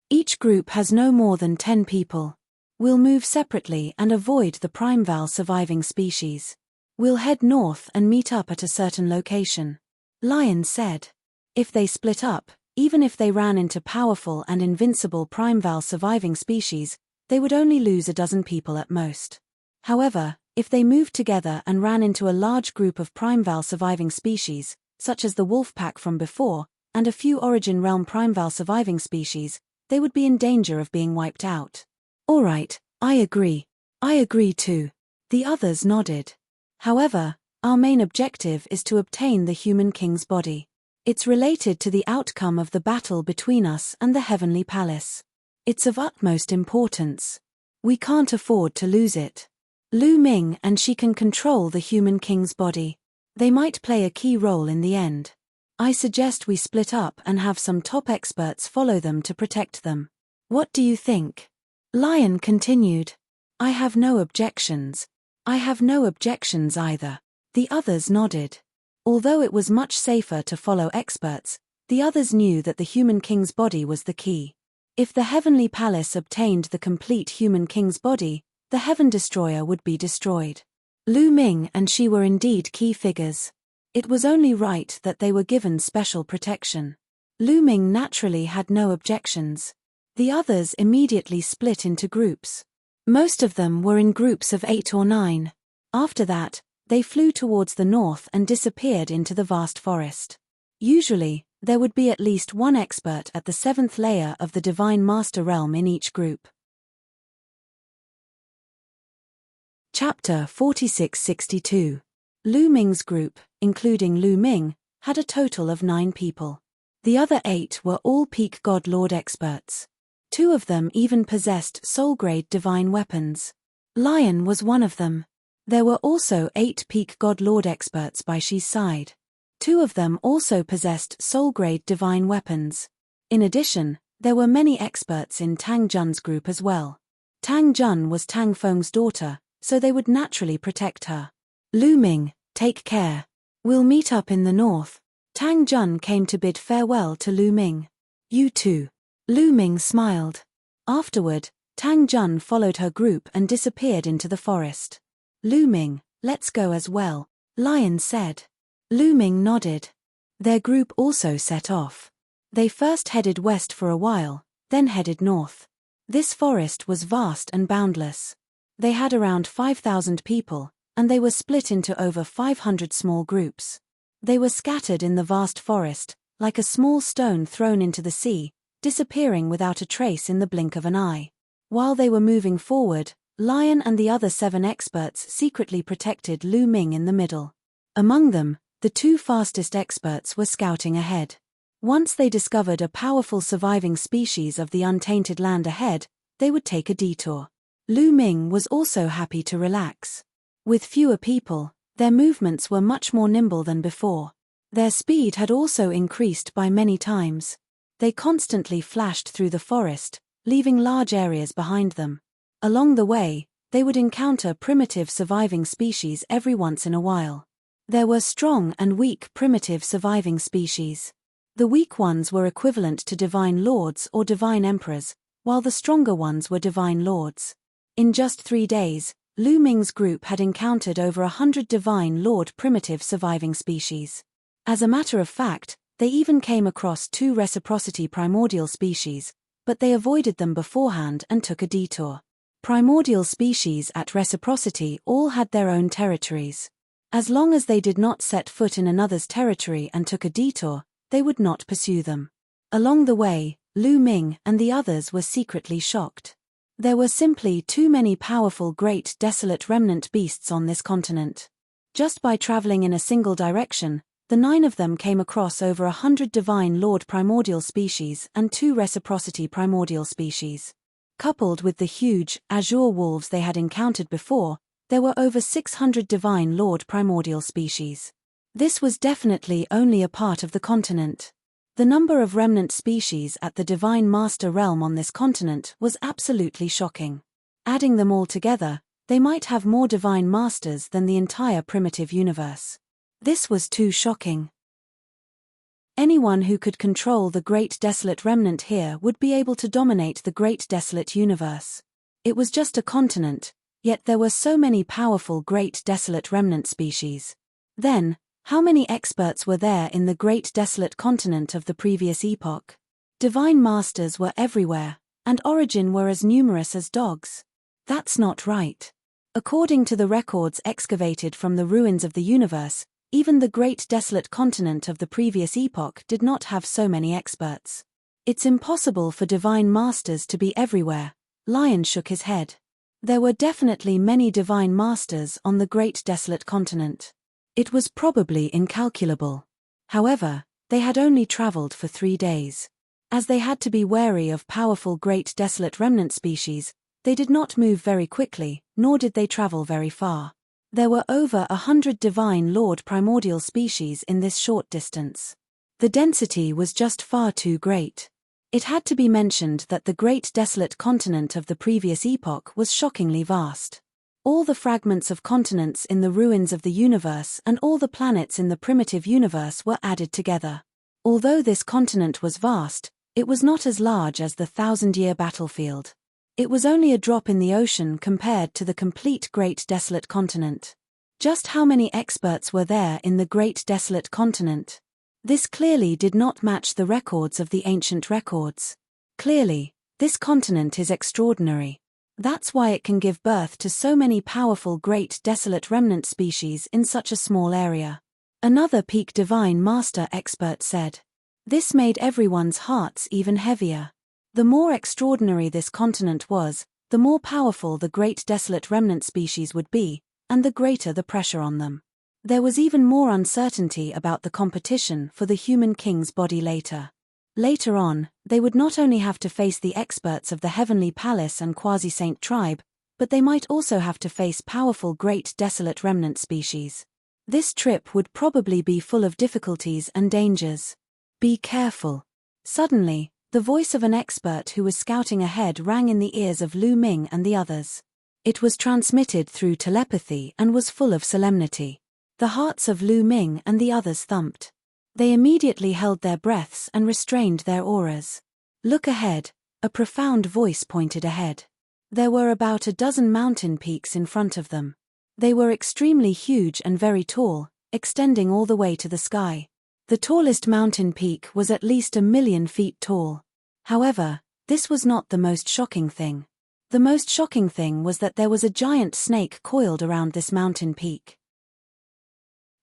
[SPEAKER 1] Each group has no more than 10 people. We'll move separately and avoid the primeval surviving species. We'll head north and meet up at a certain location. Lion said. If they split up, even if they ran into powerful and invincible primeval surviving species, they would only lose a dozen people at most. However, if they moved together and ran into a large group of primeval surviving species, such as the wolf pack from before, and a few Origin Realm primeval surviving species, they would be in danger of being wiped out. Alright, I agree. I agree too. The others nodded. However, our main objective is to obtain the human king's body. It's related to the outcome of the battle between us and the Heavenly Palace. It's of utmost importance. We can't afford to lose it. Lu Ming and she can control the human king's body. They might play a key role in the end. I suggest we split up and have some top experts follow them to protect them. What do you think? Lion continued. I have no objections. I have no objections either. The others nodded. Although it was much safer to follow experts, the others knew that the human king's body was the key. If the Heavenly Palace obtained the complete human king's body, the Heaven Destroyer would be destroyed. Lu Ming and she were indeed key figures. It was only right that they were given special protection. Lu Ming naturally had no objections. The others immediately split into groups. Most of them were in groups of 8 or 9. After that, they flew towards the north and disappeared into the vast forest. Usually, there would be at least one expert at the 7th layer of the Divine Master Realm in each group. Chapter 4662. Lu Ming's group, including Lu Ming, had a total of 9 people. The other 8 were all peak God Lord experts. 2 of them even possessed soul-grade divine weapons. Lion was one of them. There were also 8 peak God Lord experts by Shi's side. 2 of them also possessed soul-grade divine weapons. In addition, there were many experts in Tang Jun's group as well. Tang Jun was Tang Feng's daughter, so they would naturally protect her. Lu Ming, take care. We'll meet up in the north. Tang Jun came to bid farewell to Lu Ming. You too. Lu Ming smiled. Afterward, Tang Jun followed her group and disappeared into the forest. Lu Ming, let's go as well, Lion said. Lu Ming nodded. Their group also set off. They first headed west for a while, then headed north. This forest was vast and boundless. They had around 5,000 people, and they were split into over 500 small groups. They were scattered in the vast forest, like a small stone thrown into the sea, disappearing without a trace in the blink of an eye. While they were moving forward, Lion and the other 7 experts secretly protected Lu Ming in the middle. Among them, the 2 fastest experts were scouting ahead. Once they discovered a powerful surviving species of the untainted land ahead, they would take a detour. Lu Ming was also happy to relax. With fewer people, their movements were much more nimble than before. Their speed had also increased by many times. They constantly flashed through the forest, leaving large areas behind them. Along the way, they would encounter primitive surviving species every once in a while. There were strong and weak primitive surviving species. The weak ones were equivalent to divine lords or divine emperors, while the stronger ones were divine lords. In just 3 days, Lu Ming's group had encountered over 100 divine lord primitive surviving species. As a matter of fact, they even came across 2 reciprocity primordial species, but they avoided them beforehand and took a detour. Primordial species at reciprocity all had their own territories. As long as they did not set foot in another's territory and took a detour, they would not pursue them. Along the way, Lu Ming and the others were secretly shocked. There were simply too many powerful great desolate remnant beasts on this continent. Just by traveling in a single direction, The 9 of them came across over 100 divine Lord primordial species and 2 reciprocity primordial species. Coupled with the huge, azure wolves they had encountered before, there were over 600 divine Lord primordial species. This was definitely only a part of the continent. The number of remnant species at the Divine Master realm on this continent was absolutely shocking. Adding them all together, they might have more divine masters than the entire primitive universe. This was too shocking. Anyone who could control the Great Desolate Remnant here would be able to dominate the Great Desolate Universe. It was just a continent, yet there were so many powerful Great Desolate Remnant species. Then, how many experts were there in the Great Desolate Continent of the previous epoch? Divine Masters were everywhere, and Origin were as numerous as dogs. That's not right. According to the records excavated from the ruins of the universe, even the Great Desolate Continent of the previous epoch did not have so many experts. It's impossible for Divine Masters to be everywhere. Lion shook his head. There were definitely many Divine Masters on the Great Desolate Continent. It was probably incalculable. However, they had only traveled for 3 days. As they had to be wary of powerful Great Desolate Remnant species, they did not move very quickly, nor did they travel very far. There were over 100 divine Lord primordial species in this short distance. The density was just far too great. It had to be mentioned that the Great Desolate Continent of the previous epoch was shockingly vast. All the fragments of continents in the ruins of the universe and all the planets in the primitive universe were added together. Although this continent was vast, it was not as large as the 1,000-year battlefield. It was only a drop in the ocean compared to the complete Great Desolate Continent. Just how many experts were there in the Great Desolate Continent? This clearly did not match the records of the ancient records. Clearly, this continent is extraordinary. That's why it can give birth to so many powerful Great Desolate Remnant species in such a small area. Another Peak Divine Master expert said. This made everyone's hearts even heavier. The more extraordinary this continent was, the more powerful the Great Desolate Remnant species would be, and the greater the pressure on them. There was even more uncertainty about the competition for the human king's body later. Later on, they would not only have to face the experts of the Heavenly Palace and Quasi-Saint tribe, but they might also have to face powerful Great Desolate Remnant species. This trip would probably be full of difficulties and dangers. Be careful. Suddenly, the voice of an expert who was scouting ahead rang in the ears of Lu Ming and the others. It was transmitted through telepathy and was full of solemnity. The hearts of Lu Ming and the others thumped. They immediately held their breaths and restrained their auras. Look ahead, a profound voice pointed ahead. There were about a dozen mountain peaks in front of them. They were extremely huge and very tall, extending all the way to the sky. The tallest mountain peak was at least 1,000,000 feet tall. However, this was not the most shocking thing. The most shocking thing was that there was a giant snake coiled around this mountain peak.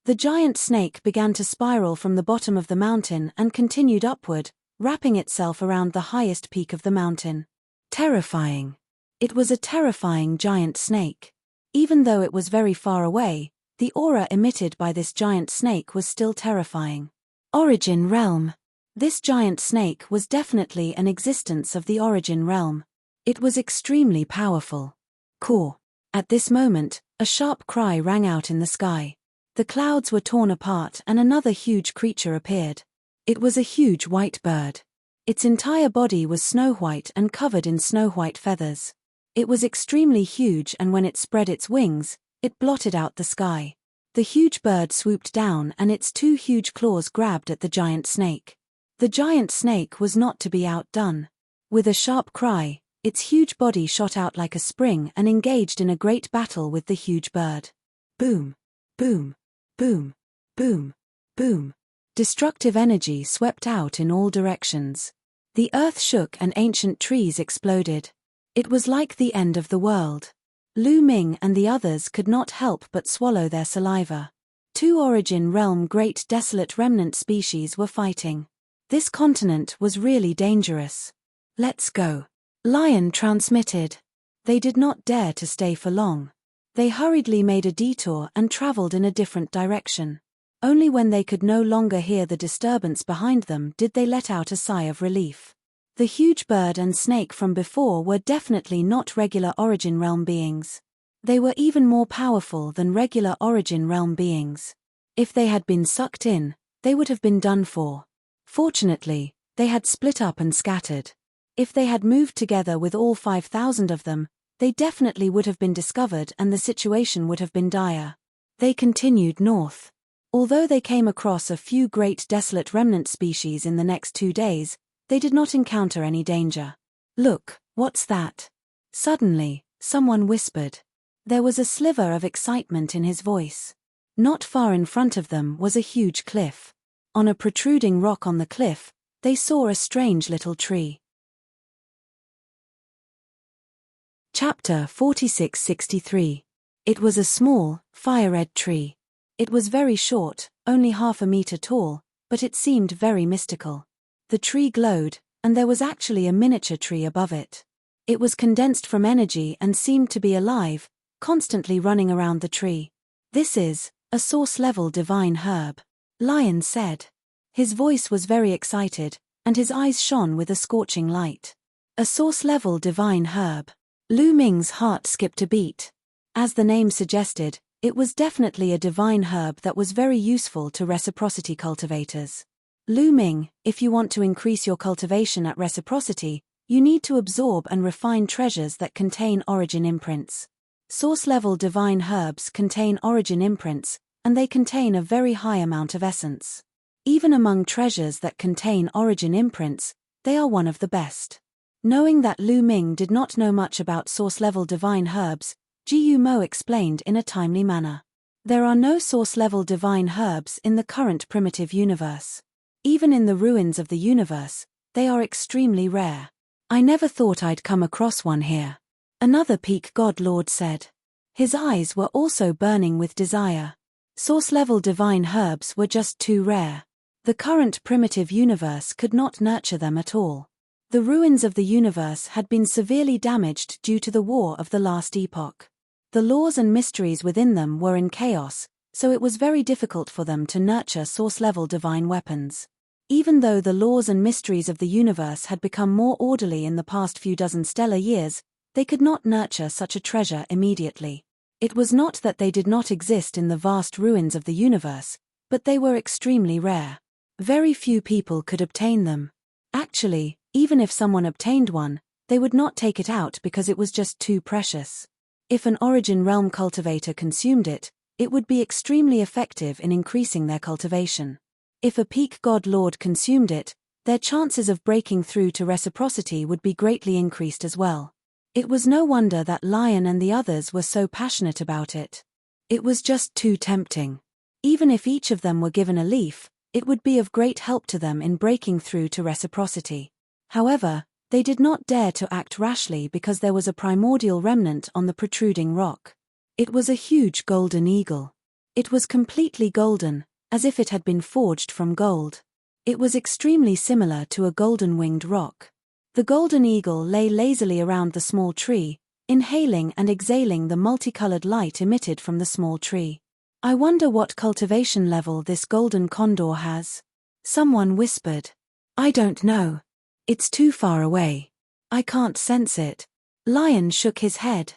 [SPEAKER 1] The giant snake began to spiral from the bottom of the mountain and continued upward, wrapping itself around the highest peak of the mountain. Terrifying. It was a terrifying giant snake. Even though it was very far away, the aura emitted by this giant snake was still terrifying. Origin Realm. This giant snake was definitely an existence of the Origin Realm. It was extremely powerful. Caw. At this moment, a sharp cry rang out in the sky. The clouds were torn apart and another huge creature appeared. It was a huge white bird. Its entire body was snow-white and covered in snow-white feathers. It was extremely huge, and when it spread its wings, it blotted out the sky. The huge bird swooped down and its 2 huge claws grabbed at the giant snake. The giant snake was not to be outdone. With a sharp cry, its huge body shot out like a spring and engaged in a great battle with the huge bird. Boom! Boom! Boom! Boom! Boom! Destructive energy swept out in all directions. The earth shook and ancient trees exploded. It was like the end of the world. Lu Ming and the others could not help but swallow their saliva. 2 Origin Realm Great Desolate Remnant species were fighting. This continent was really dangerous. Let's go. Lion transmitted. They did not dare to stay for long. They hurriedly made a detour and traveled in a different direction. Only when they could no longer hear the disturbance behind them did they let out a sigh of relief. The huge bird and snake from before were definitely not regular Origin Realm beings. They were even more powerful than regular Origin Realm beings. If they had been sucked in, they would have been done for. Fortunately, they had split up and scattered. If they had moved together with all 5,000 of them, they definitely would have been discovered and the situation would have been dire. They continued north. Although they came across a few great desolate remnant species in the next 2 days, they did not encounter any danger. "Look, what's that?" Suddenly, someone whispered. There was a sliver of excitement in his voice. Not far in front of them was a huge cliff. On a protruding rock on the cliff, they saw a strange little tree. Chapter 4663. It was a small, fire-red tree. It was very short, only half a meter tall, but it seemed very mystical. The tree glowed, and there was actually a miniature tree above it. It was condensed from energy and seemed to be alive, constantly running around the tree. "This is a source-level divine herb," Lion said. His voice was very excited, and his eyes shone with a scorching light. A source-level divine herb. Lu Ming's heart skipped a beat. As the name suggested, it was definitely a divine herb that was very useful to reciprocity cultivators. Lu Ming, if you want to increase your cultivation at reciprocity, you need to absorb and refine treasures that contain origin imprints. Source-level divine herbs contain origin imprints, and they contain a very high amount of essence. Even among treasures that contain origin imprints, they are one of the best. Knowing that Lu Ming did not know much about source-level divine herbs, Jiu Mo explained in a timely manner. There are no source-level divine herbs in the current primitive universe. Even in the ruins of the universe, they are extremely rare. "I never thought I'd come across one here," another peak god lord said. His eyes were also burning with desire. Source-level divine herbs were just too rare. The current primitive universe could not nurture them at all. The ruins of the universe had been severely damaged due to the war of the last epoch. The laws and mysteries within them were in chaos, so it was very difficult for them to nurture source-level divine weapons. Even though the laws and mysteries of the universe had become more orderly in the past few dozen stellar years, they could not nurture such a treasure immediately. It was not that they did not exist in the vast ruins of the universe, but they were extremely rare. Very few people could obtain them. Actually, even if someone obtained one, they would not take it out because it was just too precious. If an Origin Realm cultivator consumed it, it would be extremely effective in increasing their cultivation. If a peak god lord consumed it, their chances of breaking through to reciprocity would be greatly increased as well. It was no wonder that Lion and the others were so passionate about it. It was just too tempting. Even if each of them were given a leaf, it would be of great help to them in breaking through to reciprocity. However, they did not dare to act rashly because there was a primordial remnant on the protruding rock. It was a huge golden eagle. It was completely golden, as if it had been forged from gold. It was extremely similar to a golden-winged rock. The golden eagle lay lazily around the small tree, inhaling and exhaling the multicolored light emitted from the small tree. "I wonder what cultivation level this golden condor has," someone whispered. "I don't know. It's too far away. I can't sense it." Lion shook his head.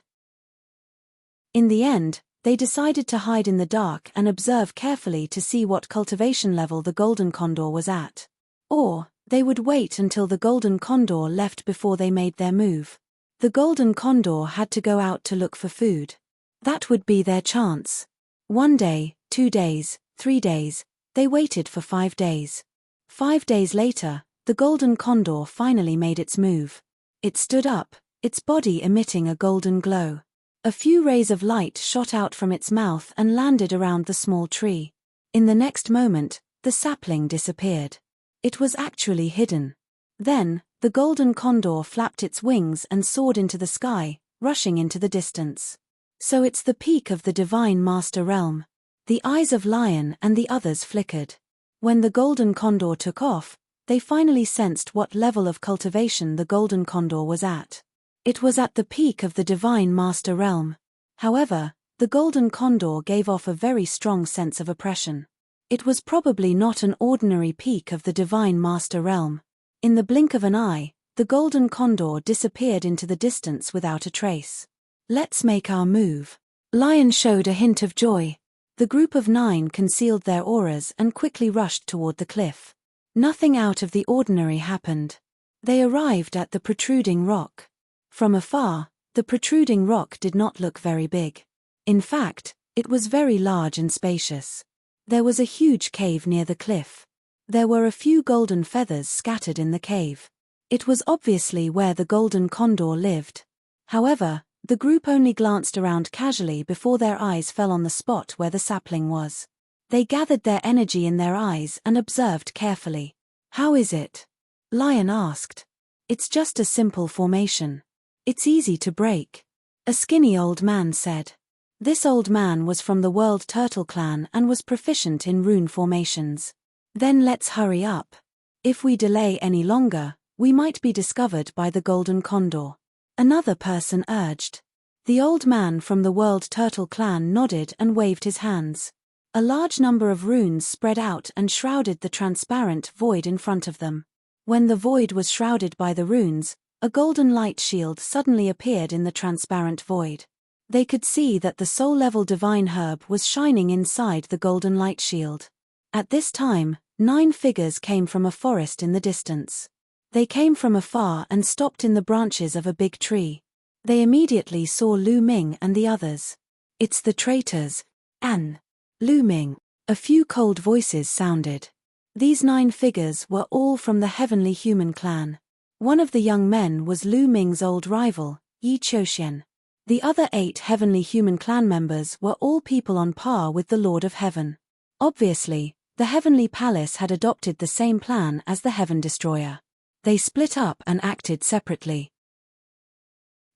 [SPEAKER 1] In the end, they decided to hide in the dark and observe carefully to see what cultivation level the golden condor was at. Or, they would wait until the golden condor left before they made their move. The golden condor had to go out to look for food. That would be their chance. 1 day, 2 days, 3 days, they waited for 5 days. 5 days later, the golden condor finally made its move. It stood up, its body emitting a golden glow. A few rays of light shot out from its mouth and landed around the small tree. In the next moment, the sapling disappeared. It was actually hidden. Then, the golden condor flapped its wings and soared into the sky, rushing into the distance. So it's the peak of the Divine Master Realm. The eyes of Lion and the others flickered. When the golden condor took off, they finally sensed what level of cultivation the golden condor was at. It was at the peak of the Divine Master Realm. However, the golden condor gave off a very strong sense of oppression. It was probably not an ordinary peak of the Divine Master realm. In the blink of an eye, the golden condor disappeared into the distance without a trace. Let's make our move. Lion showed a hint of joy. The group of 9 concealed their auras and quickly rushed toward the cliff. Nothing out of the ordinary happened. They arrived at the protruding rock. From afar, the protruding rock did not look very big. In fact, it was very large and spacious. There was a huge cave near the cliff. There were a few golden feathers scattered in the cave. It was obviously where the golden condor lived. However, the group only glanced around casually before their eyes fell on the spot where the sapling was. They gathered their energy in their eyes and observed carefully. "How is it?" Lion asked. "It's just a simple formation. It's easy to break," a skinny old man said. This old man was from the World Turtle clan and was proficient in rune formations. "Then let's hurry up. If we delay any longer, we might be discovered by the golden condor," another person urged. The old man from the World Turtle clan nodded and waved his hands. A large number of runes spread out and shrouded the transparent void in front of them. When the void was shrouded by the runes, a golden light shield suddenly appeared in the transparent void. They could see that the soul-level divine herb was shining inside the golden light shield. At this time, 9 figures came from a forest in the distance. They came from afar and stopped in the branches of a big tree. They immediately saw Lu Ming and the others. "It's the traitors, An." Lu Ming. A few cold voices sounded. These 9 figures were all from the Heavenly Human clan. One of the young men was Lu Ming's old rival, Yi Qiuxian. The other 8 Heavenly Human clan members were all people on par with the Lord of Heaven. Obviously, the Heavenly Palace had adopted the same plan as the Heaven Destroyer. They split up and acted separately.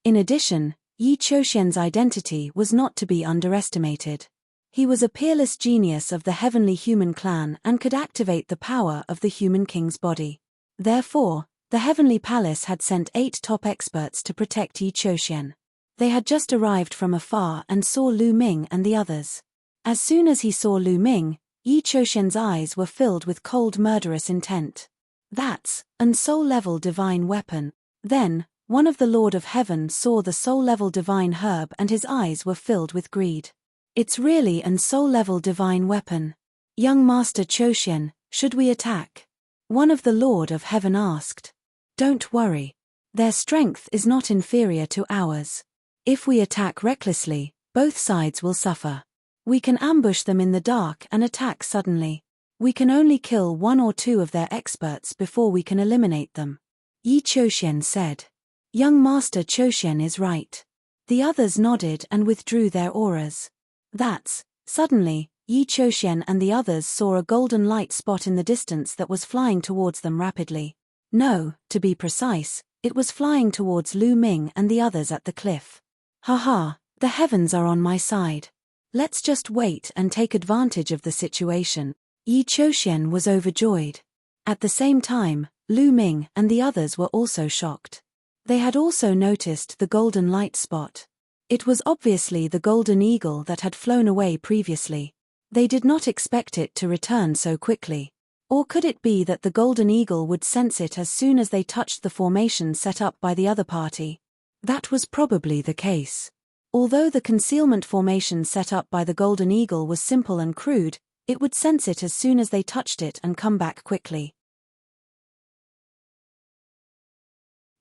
[SPEAKER 1] In addition, Yi Qiuxian's identity was not to be underestimated. He was a peerless genius of the Heavenly Human clan and could activate the power of the Human King's body. Therefore, the Heavenly Palace had sent 8 top experts to protect Yi Qiuxian. They had just arrived from afar and saw Lu Ming and the others. As soon as he saw Lu Ming, Yi Qiuxian's eyes were filled with cold murderous intent. "That's an soul-level divine weapon." Then, one of the Lord of Heaven saw the soul-level divine herb and his eyes were filled with greed. "It's really an soul-level divine weapon. Young Master Qiuxian, should we attack?" one of the Lord of Heaven asked. "Don't worry. Their strength is not inferior to ours. If we attack recklessly, both sides will suffer. We can ambush them in the dark and attack suddenly. We can only kill 1 or 2 of their experts before we can eliminate them," Yi Qiuxian said. "Young Master Qiuxian is right." The others nodded and withdrew their auras. Suddenly, Yi Qiuxian and the others saw a golden light spot in the distance that was flying towards them rapidly. No, to be precise, it was flying towards Lu Ming and the others at the cliff. "Haha, the heavens are on my side. Let's just wait and take advantage of the situation." Yi Qiuxian was overjoyed. At the same time, Lu Ming and the others were also shocked. They had also noticed the golden light spot. It was obviously the golden eagle that had flown away previously. They did not expect it to return so quickly. Or could it be that the golden eagle would sense it as soon as they touched the formation set up by the other party? That was probably the case. Although the concealment formation set up by the golden eagle was simple and crude, it would sense it as soon as they touched it and come back quickly.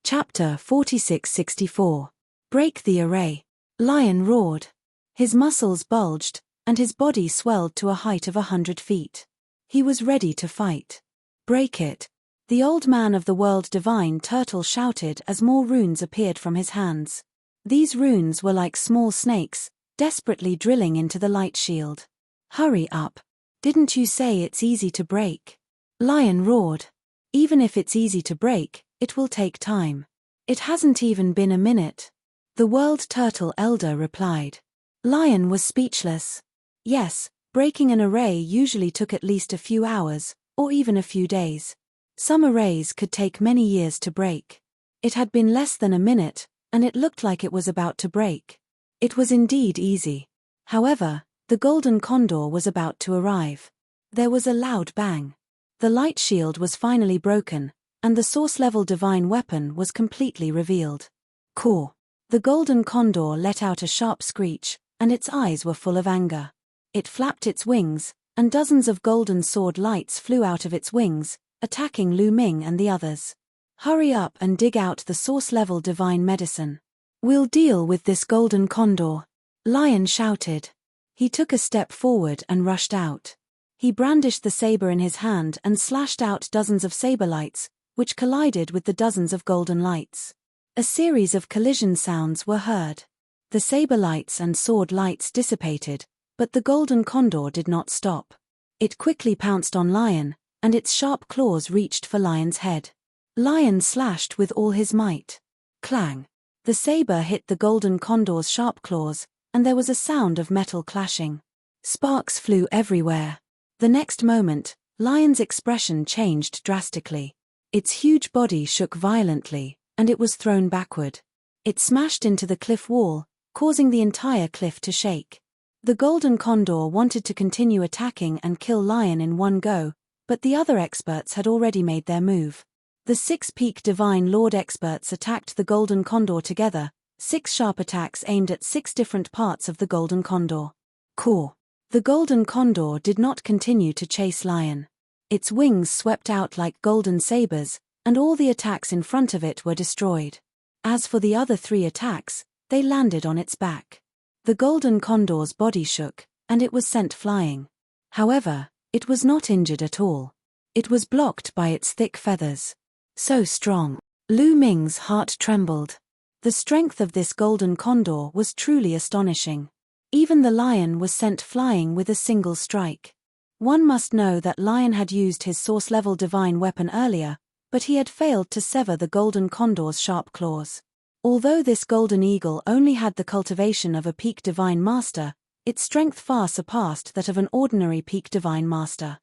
[SPEAKER 1] Chapter 46-64. Break the array. Lion roared. His muscles bulged, and his body swelled to a height of 100 feet. He was ready to fight. "Break it!" the old man of the world divine turtle shouted as more runes appeared from his hands. These runes were like small snakes, desperately drilling into the light shield. "Hurry up. Didn't you say it's easy to break?" Lion roared. "Even if it's easy to break, it will take time. It hasn't even been a minute," the world turtle elder replied. Lion was speechless. Yes, breaking an array usually took at least a few hours, or even a few days. Some arrays could take many years to break. It had been less than a minute, and it looked like it was about to break. It was indeed easy. However, the golden condor was about to arrive. There was a loud bang. The light shield was finally broken, and the source-level divine weapon was completely revealed. Caw! The golden condor let out a sharp screech, and its eyes were full of anger. It flapped its wings, and dozens of golden sword lights flew out of its wings, attacking Lu Ming and the others. Hurry up and dig out the source-level divine medicine. We'll deal with this golden condor, Lion shouted. He took a step forward and rushed out. He brandished the saber in his hand and slashed out dozens of saber lights, which collided with the dozens of golden lights. A series of collision sounds were heard. The saber lights and sword lights dissipated, but the golden condor did not stop. It quickly pounced on Lion, and its sharp claws reached for Lion's head. Lion slashed with all his might. Clang! The saber hit the golden condor's sharp claws, and there was a sound of metal clashing. Sparks flew everywhere. The next moment, Lion's expression changed drastically. Its huge body shook violently, and it was thrown backward. It smashed into the cliff wall, causing the entire cliff to shake. The golden condor wanted to continue attacking and kill Lion in one go, but the other experts had already made their move. The 6 peak divine lord experts attacked the golden condor together, 6 sharp attacks aimed at 6 different parts of the golden condor. Caw! The golden condor did not continue to chase Lion. Its wings swept out like golden sabers, and all the attacks in front of it were destroyed. As for the other 3 attacks, they landed on its back. The golden condor's body shook, and it was sent flying. However, it was not injured at all. It was blocked by its thick feathers. So strong. Lu Ming's heart trembled. The strength of this golden condor was truly astonishing. Even the Lion was sent flying with a single strike. One must know that Lion had used his source-level divine weapon earlier, but he had failed to sever the golden condor's sharp claws. Although this golden eagle only had the cultivation of a peak divine master, its strength far surpassed that of an ordinary peak divine master.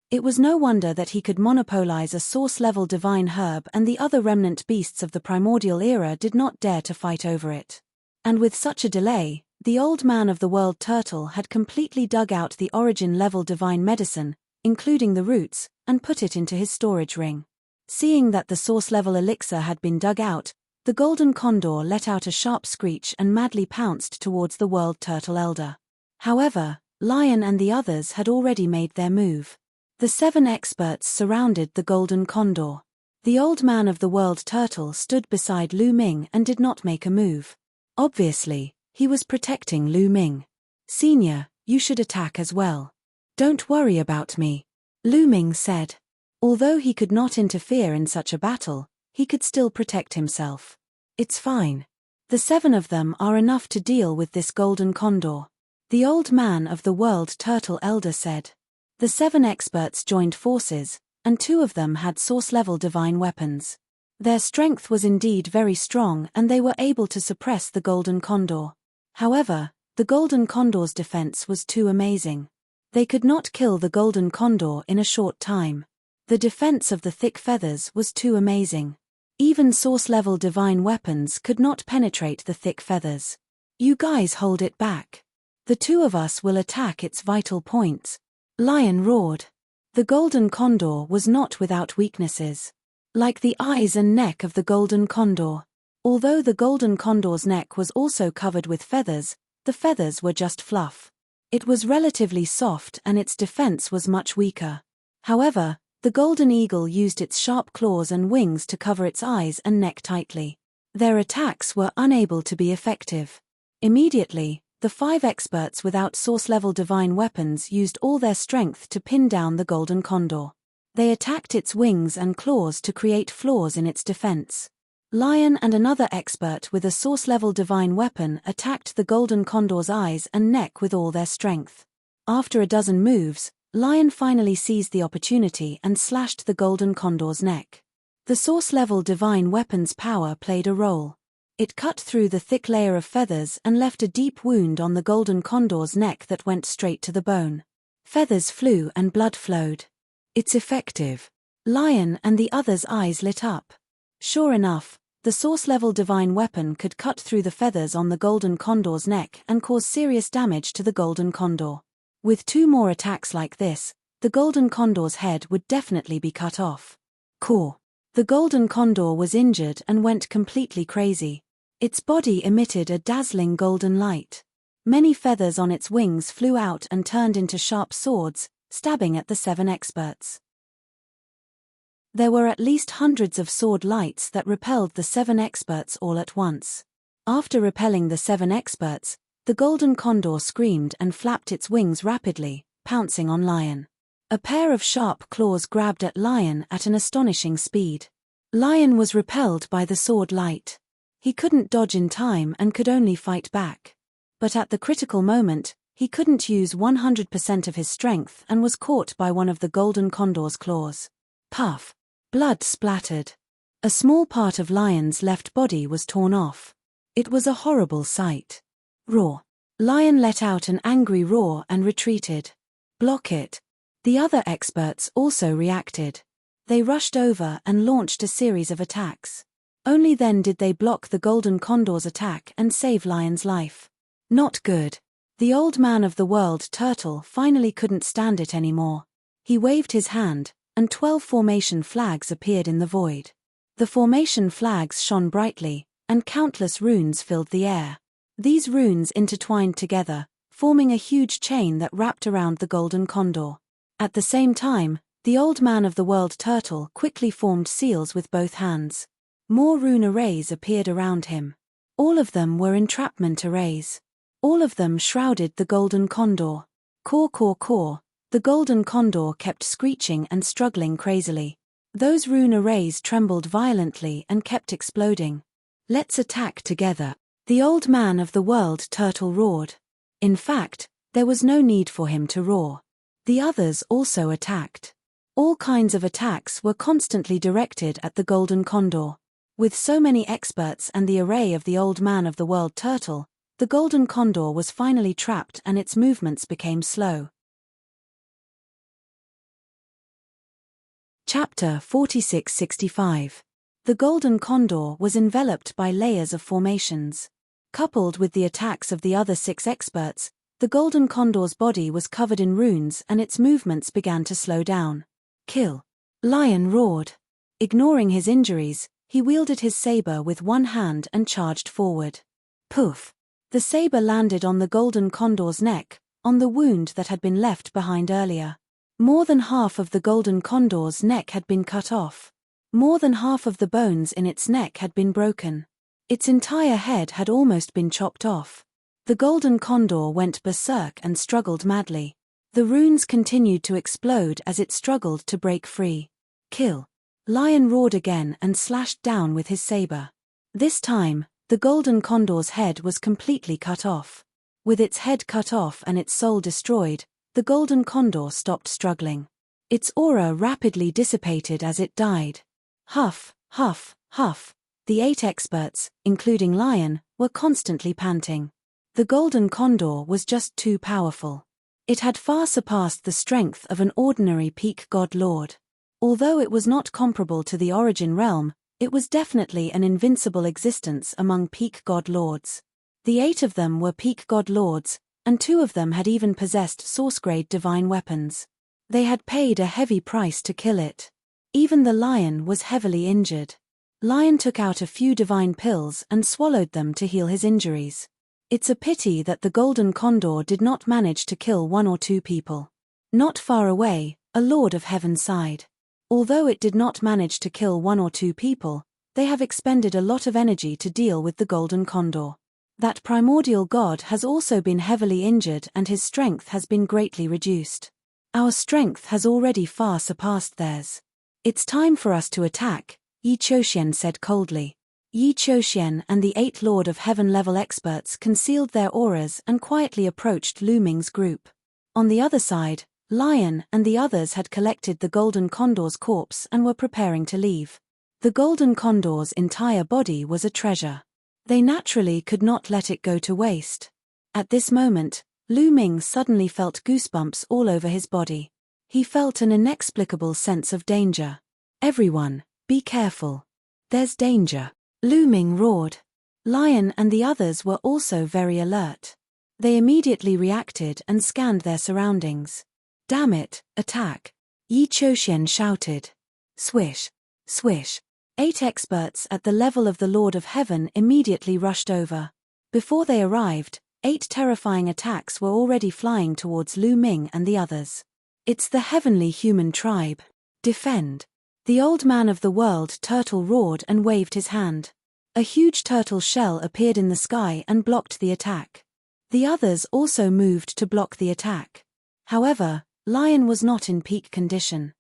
[SPEAKER 1] It was no wonder that he could monopolize a source-level divine herb, and the other remnant beasts of the primordial era did not dare to fight over it. And with such a delay, the old man of the world turtle had completely dug out the origin-level divine medicine, including the roots, and put it into his storage ring. Seeing that the source-level elixir had been dug out, the golden condor let out a sharp screech and madly pounced towards the world turtle elder. However, Lion and the others had already made their move. The 7 experts surrounded the golden condor. The old man of the world turtle stood beside Lu Ming and did not make a move. Obviously, he was protecting Lu Ming. Senior, you should attack as well. Don't worry about me, Lu Ming said. Although he could not interfere in such a battle, he could still protect himself. It's fine. The 7 of them are enough to deal with this golden condor, the old man of the world turtle elder said. The 7 experts joined forces, and 2 of them had source-level divine weapons. Their strength was indeed very strong, and they were able to suppress the golden condor. However, the golden condor's defense was too amazing. They could not kill the golden condor in a short time. The defense of the thick feathers was too amazing. Even source-level divine weapons could not penetrate the thick feathers. You guys hold it back. The 2 of us will attack its vital points, Lion roared. The golden condor was not without weaknesses. Like the eyes and neck of the golden condor. Although the golden condor's neck was also covered with feathers, the feathers were just fluff. It was relatively soft and its defense was much weaker. However, the golden eagle used its sharp claws and wings to cover its eyes and neck tightly. Their attacks were unable to be effective. Immediately, the 5 experts without source-level divine weapons used all their strength to pin down the golden condor. They attacked its wings and claws to create flaws in its defense. Lion and another expert with a source-level divine weapon attacked the golden condor's eyes and neck with all their strength. After a dozen moves, Lion finally seized the opportunity and slashed the golden condor's neck. The source-level divine weapon's power played a role. It cut through the thick layer of feathers and left a deep wound on the golden condor's neck that went straight to the bone. Feathers flew and blood flowed. It's effective. Lion and the others' eyes lit up. Sure enough, the source-level divine weapon could cut through the feathers on the golden condor's neck and cause serious damage to the golden condor. With 2 more attacks like this, the golden condor's head would definitely be cut off. Caw. The golden condor was injured and went completely crazy. Its body emitted a dazzling golden light. Many feathers on its wings flew out and turned into sharp swords, stabbing at the 7 experts. There were at least hundreds of sword lights that repelled the 7 experts all at once. After repelling the 7 experts, the golden condor screamed and flapped its wings rapidly, pouncing on Lion. A pair of sharp claws grabbed at Lion at an astonishing speed. Lion was repelled by the sword light. He couldn't dodge in time and could only fight back. But at the critical moment, he couldn't use 100% of his strength and was caught by one of the golden condor's claws. Puff. Blood splattered. A small part of Lion's left body was torn off. It was a horrible sight. Roar. Lion let out an angry roar and retreated. Block it. The other experts also reacted. They rushed over and launched a series of attacks. Only then did they block the golden condor's attack and save Lion's life. Not good. The old man of the world turtle finally couldn't stand it anymore. He waved his hand, and 12 formation flags appeared in the void. The formation flags shone brightly, and countless runes filled the air. These runes intertwined together, forming a huge chain that wrapped around the golden condor. At the same time, the old man of the world turtle quickly formed seals with both hands. More rune arrays appeared around him. All of them were entrapment arrays. All of them shrouded the golden condor. Caw caw caw. The golden condor kept screeching and struggling crazily. Those rune arrays trembled violently and kept exploding. Let's attack together. The old man of the world turtle roared. In fact, there was no need for him to roar. The others also attacked. All kinds of attacks were constantly directed at the golden condor. With so many experts and the array of the old man of the world turtle, the golden condor was finally trapped and its movements became slow. Chapter 4665. The golden condor was enveloped by layers of formations. Coupled with the attacks of the other 6 experts, the golden condor's body was covered in runes and its movements began to slow down. Kill. Lion roared. Ignoring his injuries, he wielded his saber with one hand and charged forward. Poof. The saber landed on the golden condor's neck, on the wound that had been left behind earlier. More than half of the golden condor's neck had been cut off. More than half of the bones in its neck had been broken. Its entire head had almost been chopped off. The golden condor went berserk and struggled madly. The runes continued to explode as it struggled to break free. Kill. Lion roared again and slashed down with his saber. This time, the golden condor's head was completely cut off. With its head cut off and its soul destroyed, the golden condor stopped struggling. Its aura rapidly dissipated as it died. Huff, huff, huff. The 8 experts, including Lion, were constantly panting. The golden condor was just too powerful. It had far surpassed the strength of an ordinary peak god lord. Although it was not comparable to the origin realm, it was definitely an invincible existence among peak god lords. The 8 of them were peak god lords, and 2 of them had even possessed source-grade divine weapons. They had paid a heavy price to kill it. Even the lion was heavily injured. Lion took out a few divine pills and swallowed them to heal his injuries. It's a pity that the golden condor did not manage to kill 1 or 2 people. Not far away, a lord of heaven sighed. Although it did not manage to kill 1 or 2 people, they have expended a lot of energy to deal with the golden condor. That primordial god has also been heavily injured and his strength has been greatly reduced. Our strength has already far surpassed theirs. It's time for us to attack, Yi Chouxian said coldly. Yi Chouxian and the 8 Lord of Heaven-level experts concealed their auras and quietly approached Lu Ming's group. On the other side, Lion and the others had collected the golden condor's corpse and were preparing to leave. The golden condor's entire body was a treasure. They naturally could not let it go to waste. At this moment, Lu Ming suddenly felt goosebumps all over his body. He felt an inexplicable sense of danger. Everyone, be careful. There's danger. Lu Ming roared. Lion and the others were also very alert. They immediately reacted and scanned their surroundings. "Damn it, attack!" Yi Chouxian shouted. Swish, swish. 8 experts at the level of the Lord of Heaven immediately rushed over. Before they arrived, 8 terrifying attacks were already flying towards Lu Ming and the others. "It's the heavenly human tribe. Defend!" The old man of the world turtle roared and waved his hand. A huge turtle shell appeared in the sky and blocked the attack. The others also moved to block the attack. However, Lion was not in peak condition.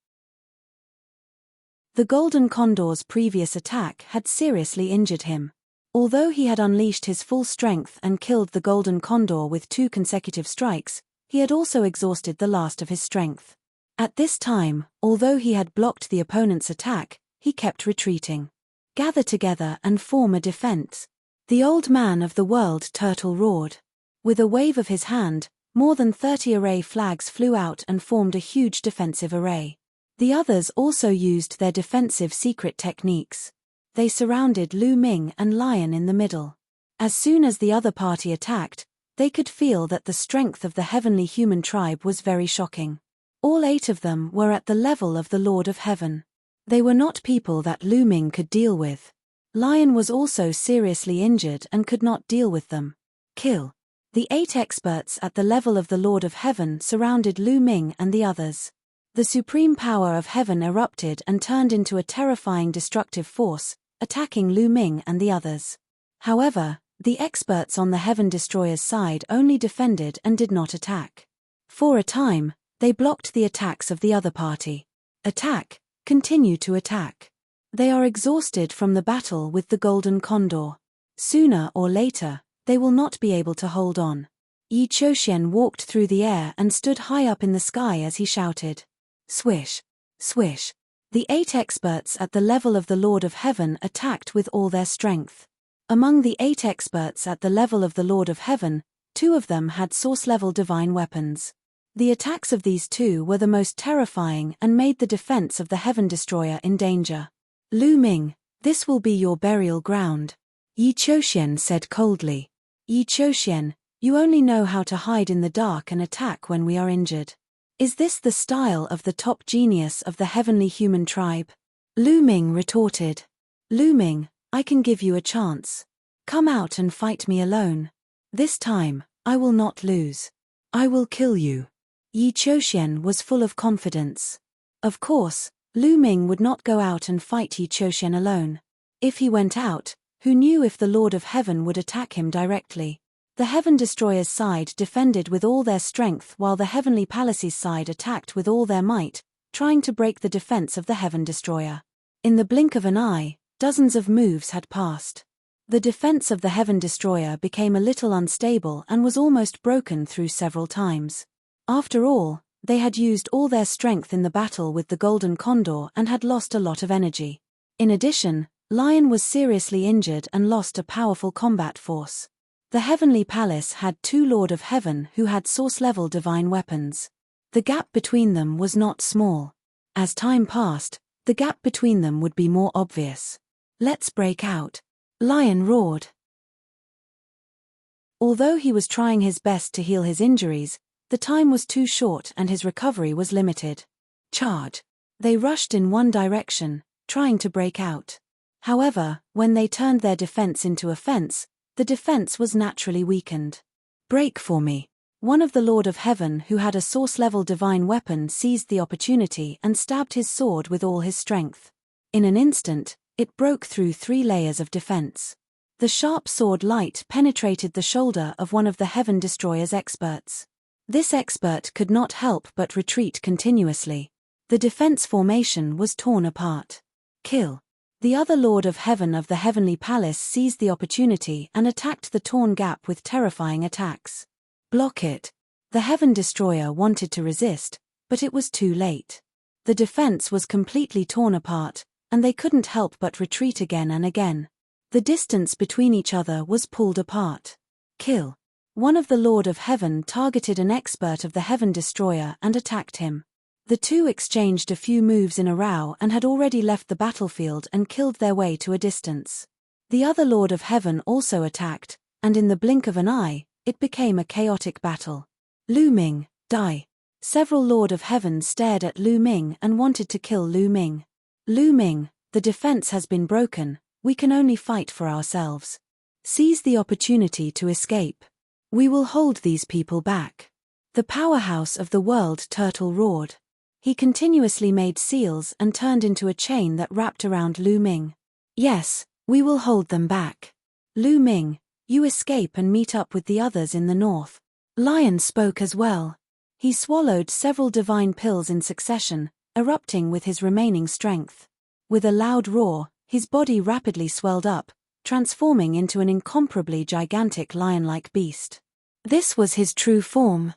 [SPEAKER 1] The golden condor's previous attack had seriously injured him. Although he had unleashed his full strength and killed the golden condor with 2 consecutive strikes, he had also exhausted the last of his strength. At this time, although he had blocked the opponent's attack, he kept retreating. "Gather together and form a defense." The old man of the world turtle roared. With a wave of his hand, more than 30 array flags flew out and formed a huge defensive array. The others also used their defensive secret techniques. They surrounded Lu Ming and Lion in the middle. As soon as the other party attacked, they could feel that the strength of the heavenly human tribe was very shocking. All 8 of them were at the level of the Lord of Heaven. They were not people that Lu Ming could deal with. Lion was also seriously injured and could not deal with them. Kill. The 8 experts at the level of the Lord of Heaven surrounded Lu Ming and the others. The supreme power of heaven erupted and turned into a terrifying destructive force, attacking Lu Ming and the others. However, the experts on the Heaven Destroyer's side only defended and did not attack. For a time, they blocked the attacks of the other party. Attack, continue to attack. They are exhausted from the battle with the golden condor. Sooner or later, they will not be able to hold on. Yi Chouxian walked through the air and stood high up in the sky as he shouted. Swish, swish. The 8 experts at the level of the Lord of Heaven attacked with all their strength. Among the 8 experts at the level of the Lord of Heaven, 2 of them had source-level divine weapons. The attacks of these 2 were the most terrifying and made the defense of the Heaven Destroyer in danger. "Lu Ming, this will be your burial ground," Yi Chouxian said coldly. "Yi Chouxian, you only know how to hide in the dark and attack when we are injured. Is this the style of the top genius of the heavenly human tribe?" Lu Ming retorted. "Lu Ming, I can give you a chance. Come out and fight me alone. This time, I will not lose. I will kill you." Yi Chouxian was full of confidence. Of course, Lu Ming would not go out and fight Yi Chouxian alone. If he went out, who knew if the Lord of Heaven would attack him directly? The Heaven Destroyer's side defended with all their strength while the Heavenly Palace's side attacked with all their might, trying to break the defense of the Heaven Destroyer. In the blink of an eye, dozens of moves had passed. The defense of the Heaven Destroyer became a little unstable and was almost broken through several times. After all, they had used all their strength in the battle with the Golden Condor and had lost a lot of energy. In addition, Lion was seriously injured and lost a powerful combat force. The Heavenly Palace had 2 Lord of Heaven who had source-level divine weapons. The gap between them was not small. As time passed, the gap between them would be more obvious. "Let's break out," Lion roared. Although he was trying his best to heal his injuries, the time was too short and his recovery was limited. Charge! They rushed in one direction, trying to break out. However, when they turned their defense into offense, the defense was naturally weakened. "Break for me." One of the Lord of Heaven who had a source-level divine weapon seized the opportunity and stabbed his sword with all his strength. In an instant, it broke through 3 layers of defense. The sharp sword light penetrated the shoulder of one of the Heaven Destroyer's experts. This expert could not help but retreat continuously. The defense formation was torn apart. Kill. The other Lord of Heaven of the Heavenly Palace seized the opportunity and attacked the torn gap with terrifying attacks. Block it. The Heaven Destroyer wanted to resist, but it was too late. The defense was completely torn apart, and they couldn't help but retreat again and again. The distance between each other was pulled apart. Kill. One of the Lord of Heaven targeted an expert of the Heaven Destroyer and attacked him. The 2 exchanged a few moves in a row and had already left the battlefield and killed their way to a distance. The other Lord of Heaven also attacked, and in the blink of an eye, It became a chaotic battle. Lu Ming, die. Several Lord of Heaven stared at Lu Ming and wanted to kill Lu Ming. Lu Ming, the defense has been broken, we can only fight for ourselves. Seize the opportunity to escape. We will hold these people back. The powerhouse of the world turtle roared. He continuously made seals and turned into a chain that wrapped around Lu Ming. Yes, we will hold them back. Lu Ming, you escape and meet up with the others in the north. Lion spoke as well. He swallowed several divine pills in succession, erupting with his remaining strength. With a loud roar, his body rapidly swelled up, transforming into an incomparably gigantic lion-like beast. This was his true form.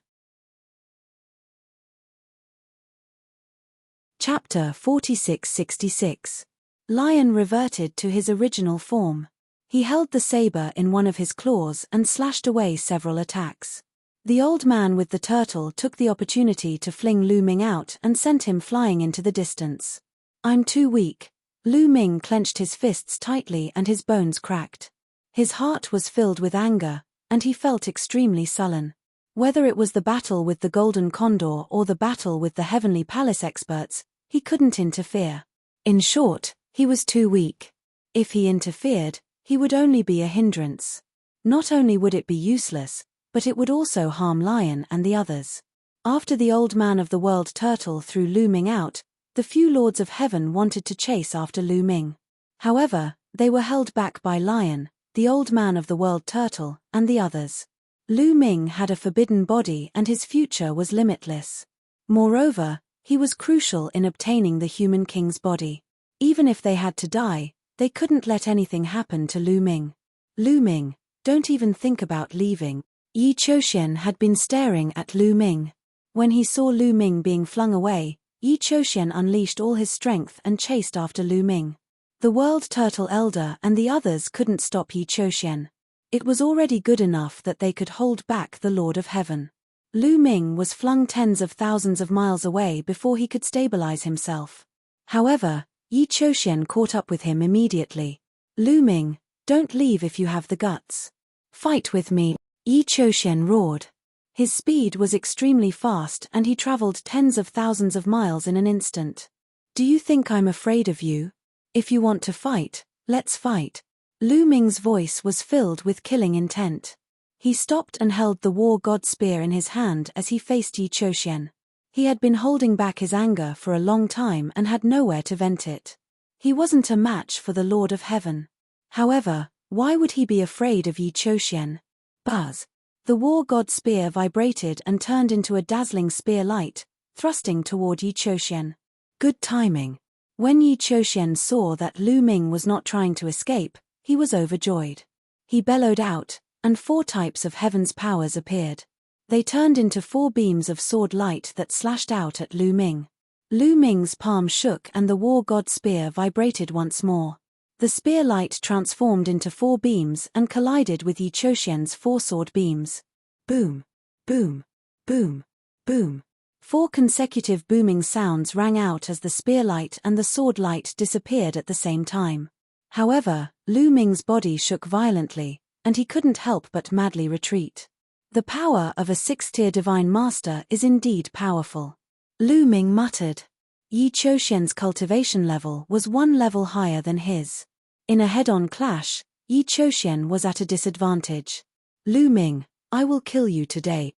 [SPEAKER 1] Chapter 46-66. Lion reverted to his original form. He held the saber in one of his claws and slashed away several attacks. The old man with the turtle took the opportunity to fling Lu Ming out and sent him flying into the distance. I'm too weak. Lu Ming clenched his fists tightly and his bones cracked. His heart was filled with anger, and he felt extremely sullen. Whether it was the battle with the Golden Condor or the battle with the Heavenly Palace experts, he couldn't interfere. In short, he was too weak. If he interfered, he would only be a hindrance. Not only would it be useless, but it would also harm Lion and the others. After the old man of the world turtle threw Lu Ming out, the few lords of heaven wanted to chase after Lu Ming. However, they were held back by Lion, the old man of the world turtle, and the others. Lu Ming had a forbidden body and his future was limitless. Moreover, he was crucial in obtaining the human king's body. Even if they had to die, they couldn't let anything happen to Lu Ming. Lu Ming, don't even think about leaving. Yi Qiuxian had been staring at Lu Ming. When he saw Lu Ming being flung away, Yi Qiuxian unleashed all his strength and chased after Lu Ming. The World Turtle Elder and the others couldn't stop Yi Qiuxian. It was already good enough that they could hold back the Lord of Heaven. Lu Ming was flung tens of thousands of miles away before he could stabilize himself. However, Yi Qiuxian caught up with him immediately. Lu Ming, don't leave if you have the guts. Fight with me. Yi Qiuxian roared. His speed was extremely fast and he traveled tens of thousands of miles in an instant. Do you think I'm afraid of you? If you want to fight, let's fight. Lu Ming's voice was filled with killing intent. He stopped and held the war god spear in his hand as he faced Yi Qiuxian. He had been holding back his anger for a long time and had nowhere to vent it. He wasn't a match for the Lord of Heaven. However, why would he be afraid of Yi Qiuxian? Buzz. The war god spear vibrated and turned into a dazzling spear light, thrusting toward Yi Qiuxian. Good timing. When Yi Qiuxian saw that Lu Ming was not trying to escape, he was overjoyed. He bellowed out, and 4 types of heaven's powers appeared. They turned into 4 beams of sword light that slashed out at Lu Ming. Lu Ming's palm shook and the war god spear vibrated once more. The spear light transformed into 4 beams and collided with Yi Qiuxian's 4 sword beams. Boom, boom, boom, boom. 4 consecutive booming sounds rang out as the spear light and the sword light disappeared at the same time. However, Lu Ming's body shook violently, and he couldn't help but madly retreat. The power of a 6-tier divine master is indeed powerful. Lu Ming muttered. Yi Qiuxian's cultivation level was 1 level higher than his. In a head-on clash, Yi Qiuxian was at a disadvantage. Lu Ming, I will kill you today.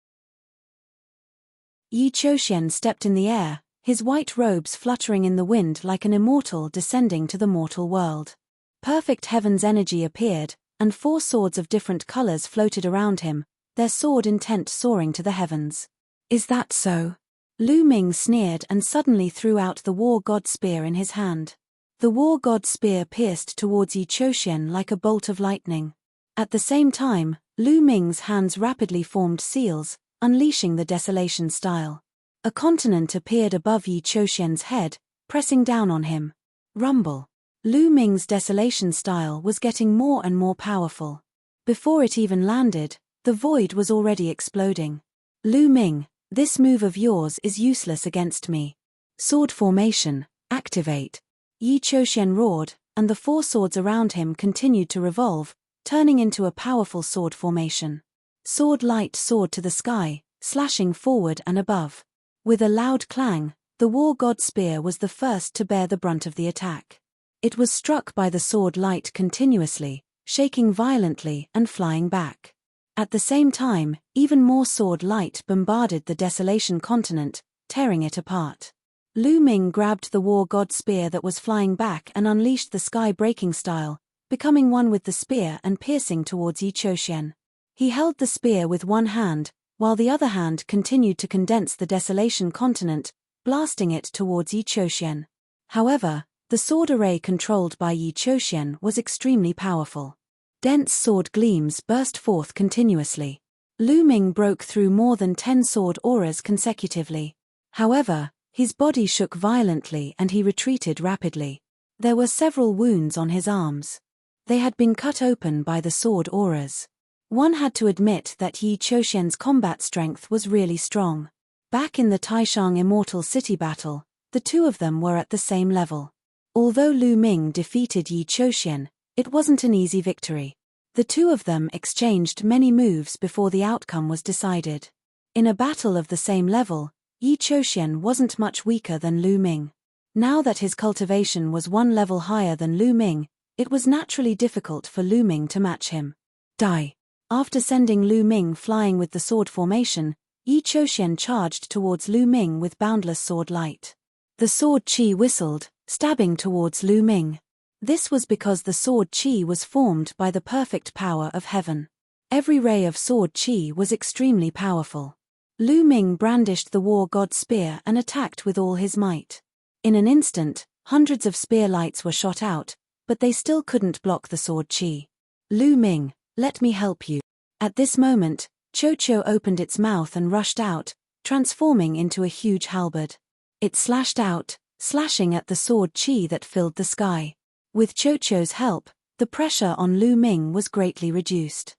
[SPEAKER 1] Yi Qiuxian stepped in the air, his white robes fluttering in the wind like an immortal descending to the mortal world. Perfect heaven's energy appeared, and 4 swords of different colors floated around him, their sword intent soaring to the heavens. Is that so? Lu Ming sneered and suddenly threw out the war god spear in his hand. The war god spear pierced towards Yi Qiuxian like a bolt of lightning. At the same time, Lu Ming's hands rapidly formed seals, unleashing the desolation style. A continent appeared above Yi Qiuxian's head, pressing down on him. Rumble. Lu Ming's desolation style was getting more and more powerful. Before it even landed, the void was already exploding. Lu Ming, this move of yours is useless against me. Sword formation, activate. Yi Qiuxian roared, and the 4 swords around him continued to revolve, turning into a powerful sword formation. Sword light soared to the sky, slashing forward and above. With a loud clang, the war god spear was the first to bear the brunt of the attack. It was struck by the sword light continuously, shaking violently and flying back. At the same time, even more sword light bombarded the desolation continent, tearing it apart. Lu Ming grabbed the war god spear that was flying back and unleashed the sky-breaking style, becoming one with the spear and piercing towards Yi Chouxian. He held the spear with one hand, while the other hand continued to condense the desolation continent, blasting it towards Yi Chouxian. However, the sword array controlled by Yi Chouxian was extremely powerful. Dense sword gleams burst forth continuously. Lu Ming broke through more than 10 sword auras consecutively. However, his body shook violently and he retreated rapidly. There were several wounds on his arms. They had been cut open by the sword auras. One had to admit that Yi Chouxian's combat strength was really strong. Back in the Taishang Immortal City battle, the two of them were at the same level. Although Lu Ming defeated Yi Chouxian, it wasn't an easy victory. The two of them exchanged many moves before the outcome was decided. In a battle of the same level, Yi Chouxian wasn't much weaker than Lu Ming. Now that his cultivation was one level higher than Lu Ming, it was naturally difficult for Lu Ming to match him. Die. After sending Lu Ming flying with the sword formation, Yi Chouxian charged towards Lu Ming with boundless sword light. The sword qi whistled, stabbing towards Lu Ming. This was because the sword qi was formed by the perfect power of heaven. Every ray of sword qi was extremely powerful. Lu Ming brandished the war god spear and attacked with all his might. In an instant, hundreds of spear lights were shot out, but they still couldn't block the sword qi. Lu Ming, let me help you. At this moment, Qiu opened its mouth and rushed out, transforming into a huge halberd. It slashed out, slashing at the sword qi that filled the sky. With Qiu's help, the pressure on Lu Ming was greatly reduced.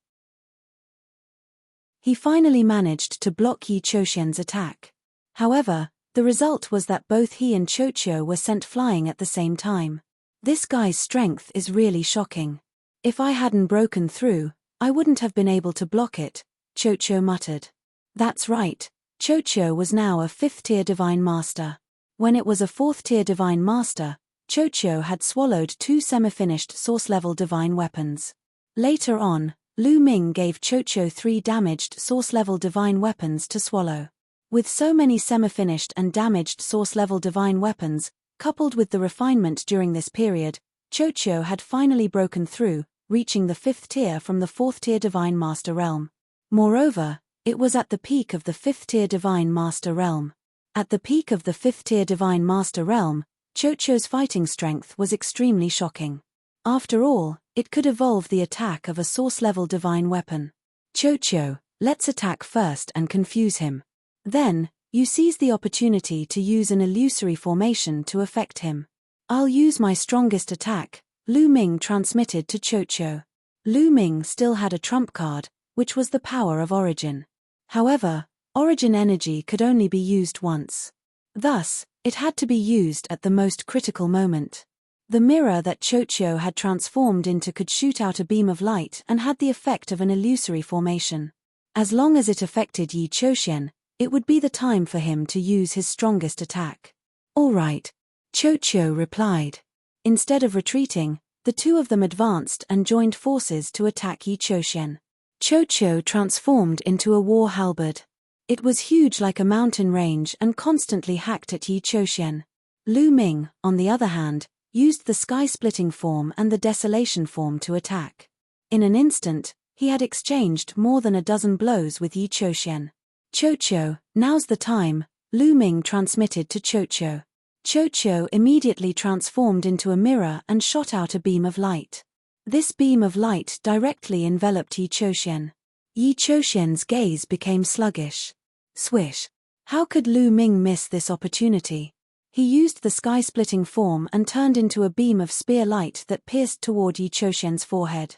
[SPEAKER 1] He finally managed to block Yi Chouxian's attack. However, the result was that both he and Qiu were sent flying at the same time. This guy's strength is really shocking. If I hadn't broken through, I wouldn't have been able to block it, Qiu muttered. That's right, Qiu was now a 5th-tier divine master. When it was a 4th-tier divine master, Qiu had swallowed 2 semi-finished source-level divine weapons. Later on, Lu Ming gave Qiu 3 damaged source-level divine weapons to swallow. With so many semi-finished and damaged source-level divine weapons, coupled with the refinement during this period, Qiu had finally broken through, reaching the 5th tier from the 4th-tier divine master realm. Moreover, it was at the peak of the 5th-tier divine master realm. At the peak of the 5th-tier divine master realm, Qiu's fighting strength was extremely shocking. After all, it could evolve the attack of a source-level divine weapon. Qiu, let's attack first and confuse him. Then, you seize the opportunity to use an illusory formation to affect him. I'll use my strongest attack, Lu Ming transmitted to Qiu. Lu Ming still had a trump card, which was the power of origin. However, origin energy could only be used once. Thus, it had to be used at the most critical moment. The mirror that Qiu had transformed into could shoot out a beam of light and had the effect of an illusory formation. As long as it affected Yi Chouxian, it would be the time for him to use his strongest attack. All right, Qiu replied. Instead of retreating, the two of them advanced and joined forces to attack Yi Chouxian. Qiu transformed into a war halberd. It was huge like a mountain range and constantly hacked at Yi Chouxian. Lu Ming, on the other hand, used the sky-splitting form and the desolation form to attack. In an instant, he had exchanged more than a dozen blows with Yi Chouxian. Qiu, now's the time, Lu Ming transmitted to Qiu. Qiu immediately transformed into a mirror and shot out a beam of light. This beam of light directly enveloped Yi Chouxian. Yi Chouxian's gaze became sluggish. Swish. How could Lu Ming miss this opportunity? He used the sky-splitting form and turned into a beam of spear light that pierced toward Yi Chouxian's forehead.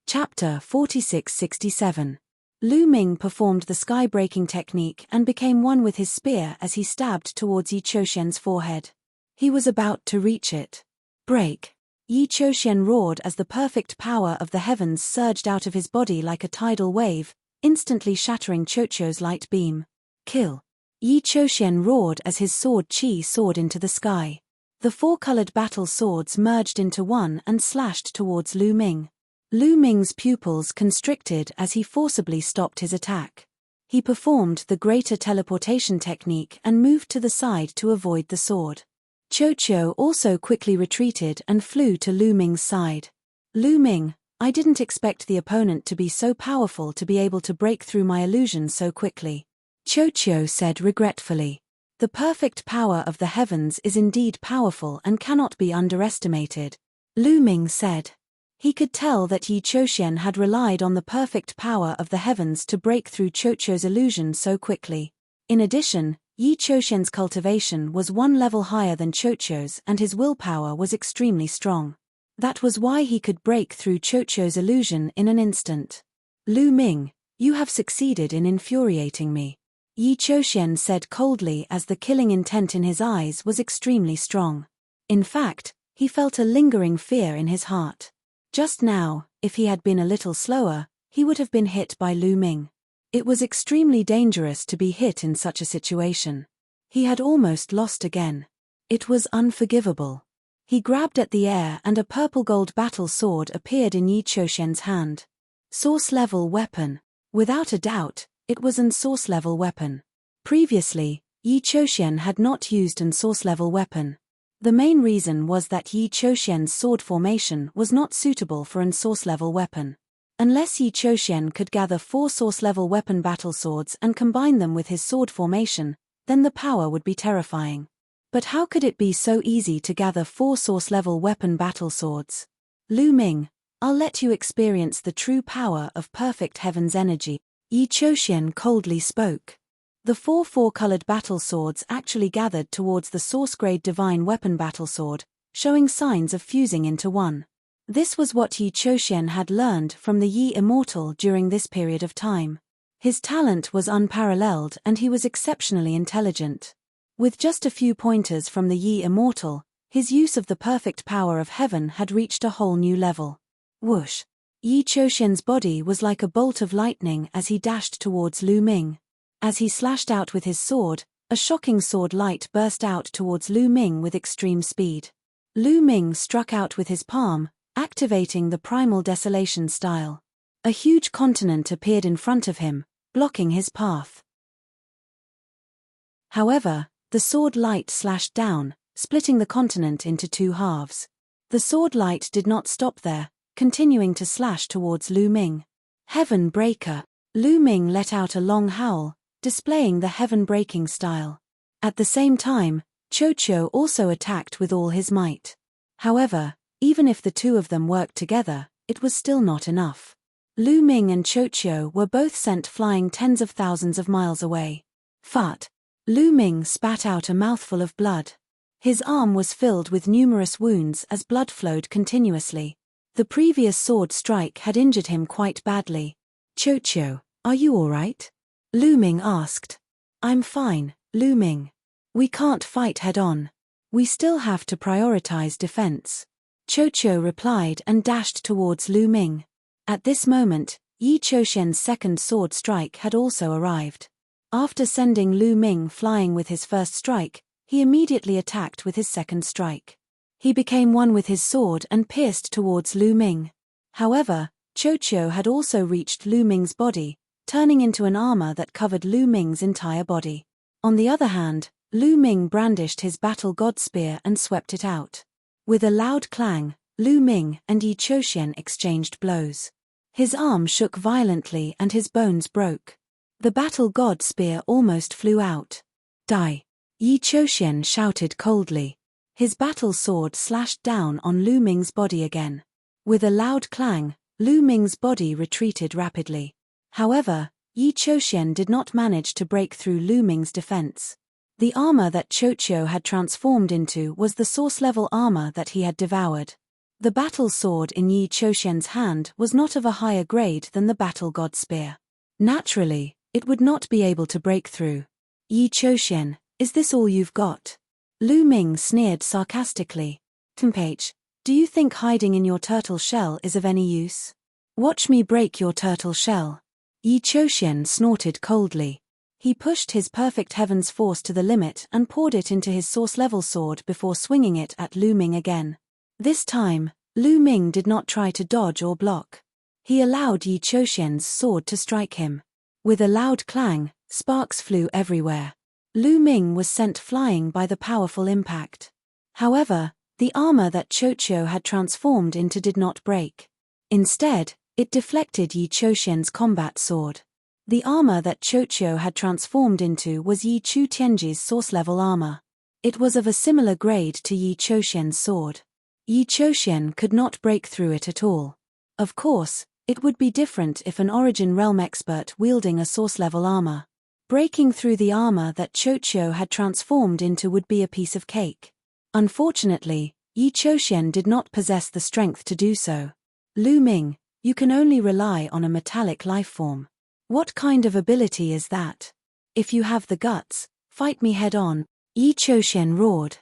[SPEAKER 1] Chapter 46-67. Lu Ming performed the sky-breaking technique and became one with his spear as he stabbed towards Yi Chouxian's forehead. He was about to reach it. Break. Yi Chouxian roared as the perfect power of the heavens surged out of his body like a tidal wave, instantly shattering Chouqiu's light beam. Kill! Yi Chouxian roared as his sword Qi soared into the sky. The four-colored battle swords merged into one and slashed towards Lu Ming. Lu Ming's pupils constricted as he forcibly stopped his attack. He performed the greater teleportation technique and moved to the side to avoid the sword. Chouqiu also quickly retreated and flew to Lu Ming's side. Lu Ming, I didn't expect the opponent to be so powerful to be able to break through my illusion so quickly. Chouqiu said regretfully. The perfect power of the heavens is indeed powerful and cannot be underestimated. Lu Ming said. He could tell that Yi Chouxian had relied on the perfect power of the heavens to break through Chouqiu's illusion so quickly. In addition, Yi Chouxian's cultivation was one level higher than Chouqiu's and his willpower was extremely strong. That was why he could break through Chouqiu's illusion in an instant. Lu Ming, you have succeeded in infuriating me. Yi Chouxian said coldly as the killing intent in his eyes was extremely strong. In fact, he felt a lingering fear in his heart. Just now, if he had been a little slower, he would have been hit by Lu Ming. It was extremely dangerous to be hit in such a situation. He had almost lost again. It was unforgivable. He grabbed at the air and a purple-gold battle sword appeared in Yi Chouxian's hand. Source-level weapon. Without a doubt, it was an source-level weapon. Previously, Yi Chouxian had not used an source-level weapon. The main reason was that Yi Chouxian's sword formation was not suitable for an source-level weapon. Unless Yi Chouxian could gather 4 source-level weapon battle swords and combine them with his sword formation, then the power would be terrifying. But how could it be so easy to gather 4 source-level weapon battle swords? Lu Ming, I'll let you experience the true power of perfect heaven's energy. Yi Chouxian coldly spoke. The 4 four-colored battle swords actually gathered towards the source-grade divine weapon battle sword, showing signs of fusing into one. This was what Yi Chouxian had learned from the Yi Immortal during this period of time. His talent was unparalleled and he was exceptionally intelligent. With just a few pointers from the Yi Immortal, his use of the perfect power of heaven had reached a whole new level. Whoosh! Yi Chouxian's body was like a bolt of lightning as he dashed towards Lu Ming. As he slashed out with his sword, a shocking sword light burst out towards Lu Ming with extreme speed. Lu Ming struck out with his palm, activating the primal desolation style. A huge continent appeared in front of him, blocking his path. However, the sword light slashed down, splitting the continent into 2 halves. The sword light did not stop there, continuing to slash towards Lu Ming. Heaven Breaker! Lu Ming let out a long howl, displaying the heaven-breaking style. At the same time, Chouqiu also attacked with all his might. However, even if the two of them worked together, it was still not enough. Lu Ming and Chouqiu were both sent flying tens of thousands of miles away. Fart! Lu Ming spat out a mouthful of blood. His arm was filled with numerous wounds as blood flowed continuously. The previous sword strike had injured him quite badly. Chouqiu, are you all right? Lu Ming asked. I'm fine, Lu Ming. We can't fight head-on. We still have to prioritize defense. Chouqiu replied and dashed towards Lu Ming. At this moment, Yi Chouxian's second sword strike had also arrived. After sending Lu Ming flying with his first strike, he immediately attacked with his second strike. He became one with his sword and pierced towards Lu Ming. However, Chouqiu had also reached Lu Ming's body, turning into an armor that covered Lu Ming's entire body. On the other hand, Lu Ming brandished his battle god spear and swept it out. With a loud clang, Lu Ming and Yi Chouxian exchanged blows. His arm shook violently and his bones broke. The battle god spear almost flew out. Die! Yi Chouxian shouted coldly. His battle sword slashed down on Lu Ming's body again. With a loud clang, Lu Ming's body retreated rapidly. However, Yi Chouxian did not manage to break through Lu Ming's defense. The armor that Chouqiu had transformed into was the source-level armor that he had devoured. The battle sword in Yi Chouxian's hand was not of a higher grade than the battle god spear. Naturally, it would not be able to break through. Yi Chouxian, is this all you've got? Lu Ming sneered sarcastically. Tempage, Do you think hiding in your turtle shell is of any use? Watch me break your turtle shell. Yi Chouxian snorted coldly. He pushed his perfect heaven's force to the limit and poured it into his source-level sword before swinging it at Lu Ming again. This time, Lu Ming did not try to dodge or block. He allowed Yi Chouxian's sword to strike him. With a loud clang, sparks flew everywhere. Lu Ming was sent flying by the powerful impact. However, the armor that Chouqiu had transformed into did not break. Instead, it deflected Yi Chouxian's combat sword. The armor that Chouqiu had transformed into was Yi Chu Tianji's source-level armor. It was of a similar grade to Yi Chouxian's sword. Yi Chouxian could not break through it at all. Of course, it would be different if an Origin Realm expert wielding a source-level armor. Breaking through the armor that Chouqiu had transformed into would be a piece of cake. Unfortunately, Yi Chouxian did not possess the strength to do so. Lu Ming, you can only rely on a metallic lifeform. What kind of ability is that? If you have the guts, fight me head-on, Yi Chouxian roared.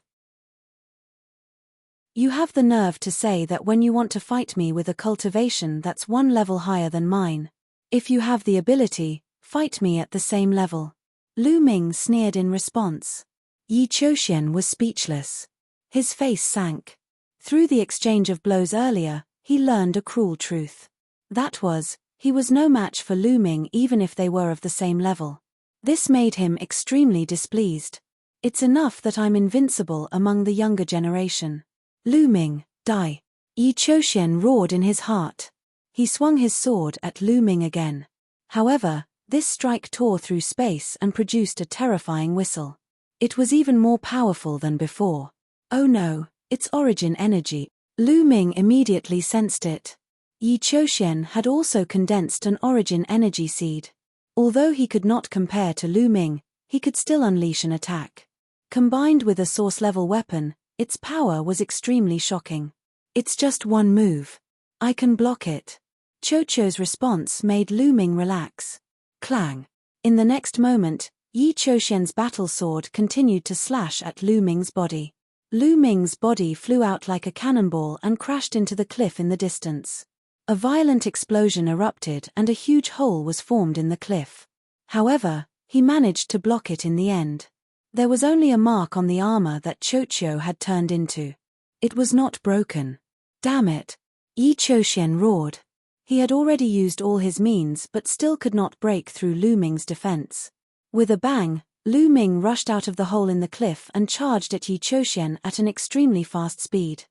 [SPEAKER 1] You have the nerve to say that when you want to fight me with a cultivation that's one level higher than mine. If you have the ability, fight me at the same level. Lu Ming sneered in response. Yi Chouxian was speechless. His face sank. Through the exchange of blows earlier, he learned a cruel truth. That was, he was no match for Lu Ming even if they were of the same level. This made him extremely displeased. It's enough that I'm invincible among the younger generation. Lu Ming, die. Yi Chouxian roared in his heart. He swung his sword at Lu Ming again. However, this strike tore through space and produced a terrifying whistle. It was even more powerful than before. Oh no, it's Origin energy. Lu Ming immediately sensed it. Yi Chouxian had also condensed an Origin energy seed. Although he could not compare to Lu Ming, he could still unleash an attack. Combined with a source-level weapon, its power was extremely shocking. It's just one move. I can block it. Chouqiu's response made Lu Ming relax. Clang. In the next moment, Yi Chouxian's battle sword continued to slash at Lu Ming's body. Lu Ming's body flew out like a cannonball and crashed into the cliff in the distance. A violent explosion erupted and a huge hole was formed in the cliff. However, he managed to block it in the end. There was only a mark on the armor that Chouqiu had turned into. It was not broken. Damn it! Yi Chouxian roared. He had already used all his means but still could not break through Lu Ming's defense. With a bang, Lu Ming rushed out of the hole in the cliff and charged at Yi Chouxian at an extremely fast speed.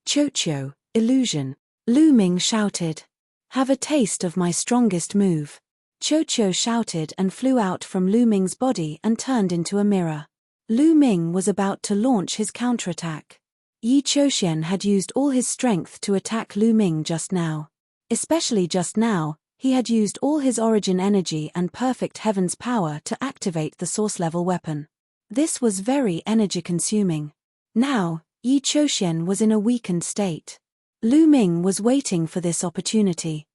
[SPEAKER 1] Chouqiu, illusion. Lu Ming shouted. Have a taste of my strongest move. Chouqiu shouted and flew out from Lu Ming's body and turned into a mirror. Lu Ming was about to launch his counterattack. Yi Chouxian had used all his strength to attack Lu Ming just now. Especially just now, he had used all his Origin energy and perfect heaven's power to activate the source-level weapon. This was very energy-consuming. Now, Yi Chouxian was in a weakened state. Lu Ming was waiting for this opportunity.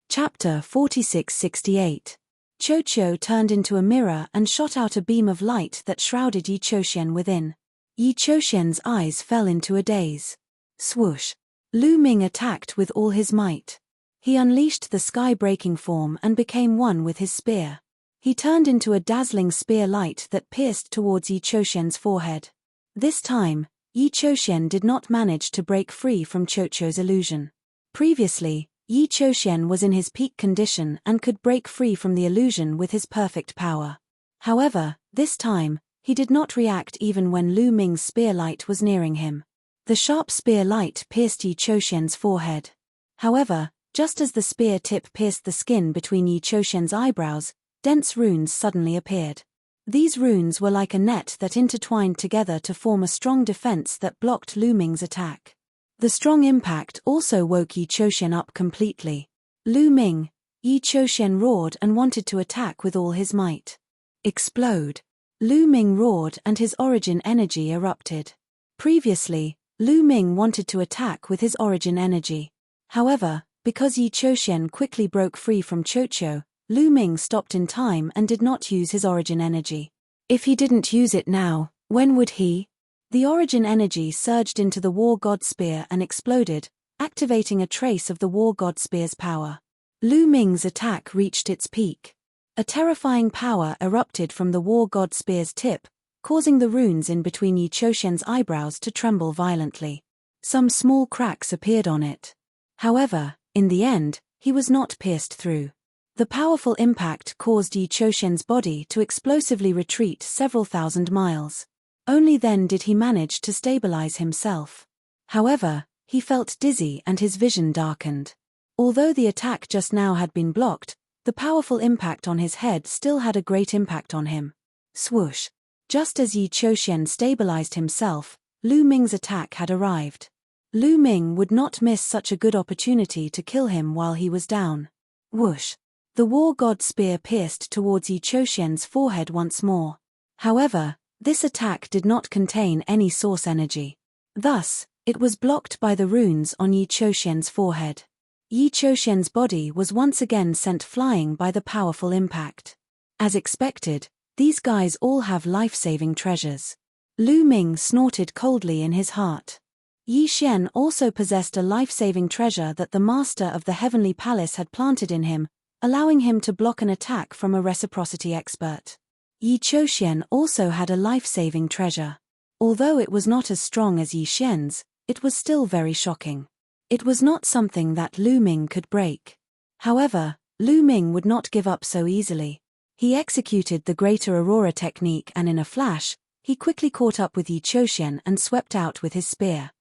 [SPEAKER 1] Chapter 4668. Chouqiu turned into a mirror and shot out a beam of light that shrouded Yi Chouxian within. Yi Chouxian's eyes fell into a daze. Swoosh! Lu Ming attacked with all his might. He unleashed the sky-breaking form and became one with his spear. He turned into a dazzling spear light that pierced towards Yi Chouxian's forehead. This time, Yi Chouxian did not manage to break free from Chouqiu's illusion. Previously, Yi Chouxian was in his peak condition and could break free from the illusion with his perfect power. However, this time, he did not react even when Lu Ming's spear light was nearing him. The sharp spear light pierced Yi Chouxian's forehead. However, just as the spear tip pierced the skin between Yi Chouxian's eyebrows, dense runes suddenly appeared. These runes were like a net that intertwined together to form a strong defense that blocked Lu Ming's attack. The strong impact also woke Yi Chouxian up completely. Lu Ming, Yi Chouxian roared and wanted to attack with all his might. Explode! Lu Ming roared and his Origin energy erupted. Previously, Lu Ming wanted to attack with his Origin energy. However, because Yi Chouxian quickly broke free from Chouqiu, Lu Ming stopped in time and did not use his Origin energy. If he didn't use it now, When would he? The origin energy surged into the War God Spear and exploded, activating a trace of the War God Spear's power. Lu Ming's attack reached its peak. A terrifying power erupted from the War God Spear's tip, causing the runes in between Yi Chouxian's eyebrows to tremble violently. Some small cracks appeared on it. However, in the end, he was not pierced through. The powerful impact caused Yi Chouxian's body to explosively retreat several thousand miles. Only then did he manage to stabilize himself. However, he felt dizzy and his vision darkened. Although the attack just now had been blocked, the powerful impact on his head still had a great impact on him. Swoosh! Just as Yi Chouxian stabilized himself, Lu Ming's attack had arrived. Lu Ming would not miss such a good opportunity to kill him while he was down. Whoosh! The War God Spear pierced towards Yi Chouxian's forehead once more. However, this attack did not contain any source energy. Thus, it was blocked by the runes on Yi Chouxian's forehead. Yi Chouxian's body was once again sent flying by the powerful impact. As expected, these guys all have life-saving treasures. Lu Ming snorted coldly in his heart. Yi Xian also possessed a life-saving treasure that the master of the Heavenly Palace had planted in him, allowing him to block an attack from a reciprocity expert. Yi Chouxian also had a life-saving treasure. Although it was not as strong as Yi Xian's, it was still very shocking. It was not something that Lu Ming could break. However, Lu Ming would not give up so easily. He executed the Greater Aurora technique and in a flash, he quickly caught up with Yi Chouxian and swept out with his spear.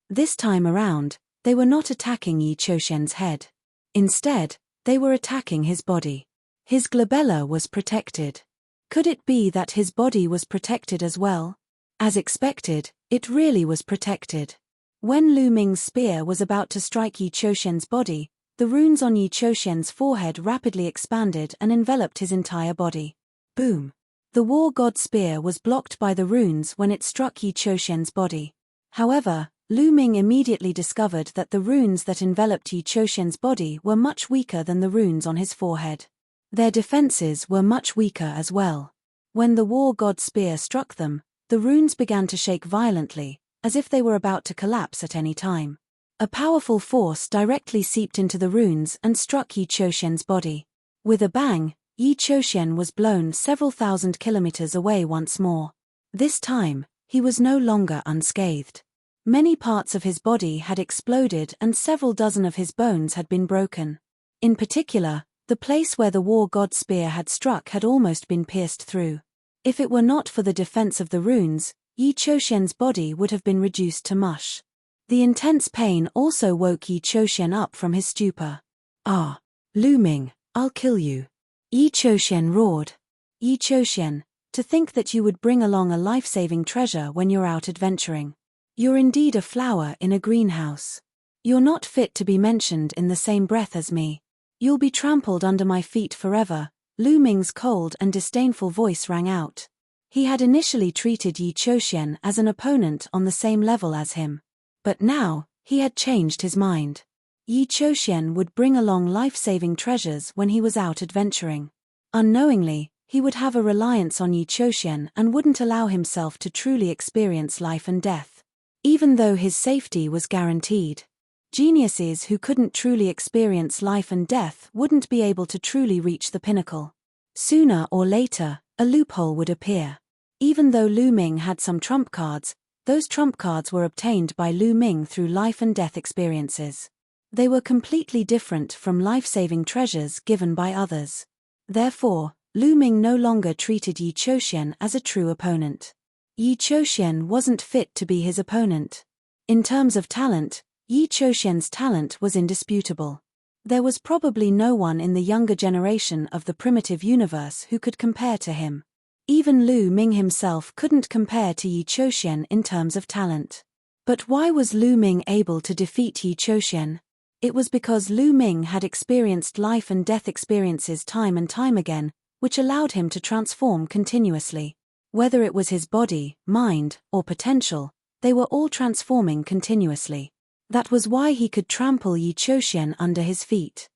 [SPEAKER 1] This time around, they were not attacking Yi Chouxian's head. Instead, they were attacking his body. His glabella was protected. Could it be that his body was protected as well? As expected, it really was protected. When Lu Ming's spear was about to strike Yi Chouxian's body, the runes on Yi Chouxian's forehead rapidly expanded and enveloped his entire body. Boom! The War God Spear was blocked by the runes when it struck Yi Chouxian's body. However, Lu Ming immediately discovered that the runes that enveloped Yi Chouxian's body were much weaker than the runes on his forehead. Their defenses were much weaker as well. When the War God Spear struck them, the runes began to shake violently, as if they were about to collapse at any time. A powerful force directly seeped into the runes and struck Yi Chouxian's body. With a bang, Yi Chouxian was blown several thousand kilometers away once more. This time, he was no longer unscathed. Many parts of his body had exploded and several dozen of his bones had been broken. In particular, the place where the War God Spear had struck had almost been pierced through. If it were not for the defense of the runes, Yi Chouxian's body would have been reduced to mush. The intense pain also woke Yi Chouxian up from his stupor. "Ah, Lu Ming, I'll kill you." Yi Chouxian roared. "Yi Chouxian, to think that you would bring along a life-saving treasure when you're out adventuring. You're indeed a flower in a greenhouse. You're not fit to be mentioned in the same breath as me. You'll be trampled under my feet forever." Lu Ming's cold and disdainful voice rang out. He had initially treated Yi Chouxian as an opponent on the same level as him. But now, he had changed his mind. Yi Chouxian would bring along life-saving treasures when he was out adventuring. Unknowingly, he would have a reliance on Yi Chouxian and wouldn't allow himself to truly experience life and death. Even though his safety was guaranteed. Geniuses who couldn't truly experience life and death wouldn't be able to truly reach the pinnacle. Sooner or later, a loophole would appear. Even though Lu Ming had some trump cards, those trump cards were obtained by Lu Ming through life and death experiences. They were completely different from life-saving treasures given by others. Therefore, Lu Ming no longer treated Yi Chouxian as a true opponent. Yi Chouxian wasn't fit to be his opponent. In terms of talent, Yi Chouxian's talent was indisputable. There was probably no one in the younger generation of the primitive universe who could compare to him. Even Lu Ming himself couldn't compare to Yi Chouxian in terms of talent. But why was Lu Ming able to defeat Yi Chouxian? It was because Lu Ming had experienced life and death experiences time and time again, which allowed him to transform continuously. Whether it was his body, mind, or potential, they were all transforming continuously. That was why he could trample Yi Chouxian under his feet.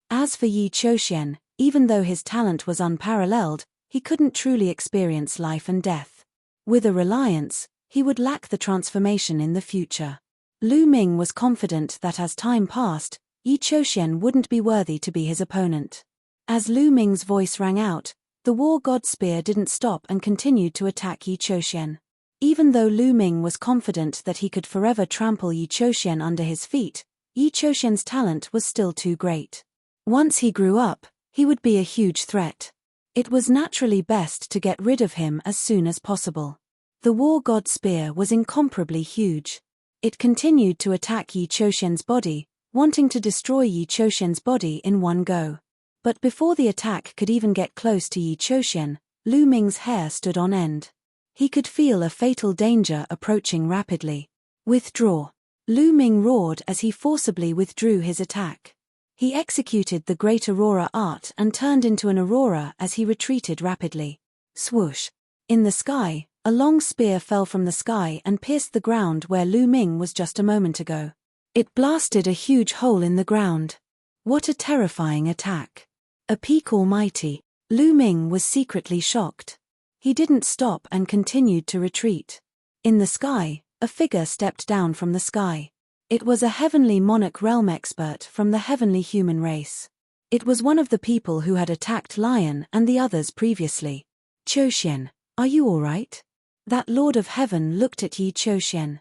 [SPEAKER 1] As for Yi Chouxian, even though his talent was unparalleled, he couldn't truly experience life and death. With a reliance, he would lack the transformation in the future. Lu Ming was confident that as time passed, Yi Chouxian wouldn't be worthy to be his opponent. As Lu Ming's voice rang out, the war god spear didn't stop and continued to attack Yi Chouxian. Even though Lu Ming was confident that he could forever trample Yi Chouxian under his feet, Yi Chouxian's talent was still too great. Once he grew up, he would be a huge threat. It was naturally best to get rid of him as soon as possible. The war god spear was incomparably huge. It continued to attack Yi Chouxian's body, wanting to destroy Yi Chouxian's body in one go. But before the attack could even get close to Yi Chouxian, Lu Ming's hair stood on end. He could feel a fatal danger approaching rapidly. Withdraw. Lu Ming roared as he forcibly withdrew his attack. He executed the Great Aurora art and turned into an aurora as he retreated rapidly. Swoosh. In the sky, a long spear fell from the sky and pierced the ground where Lu Ming was just a moment ago. It blasted a huge hole in the ground. What a terrifying attack. A peak almighty. Lu Ming was secretly shocked. He didn't stop and continued to retreat. In the sky, a figure stepped down from the sky. It was a heavenly monarch realm expert from the heavenly human race. It was one of the people who had attacked Lion and the others previously. Chouxian, are you all right? That Lord of Heaven looked at Yi Chouxian.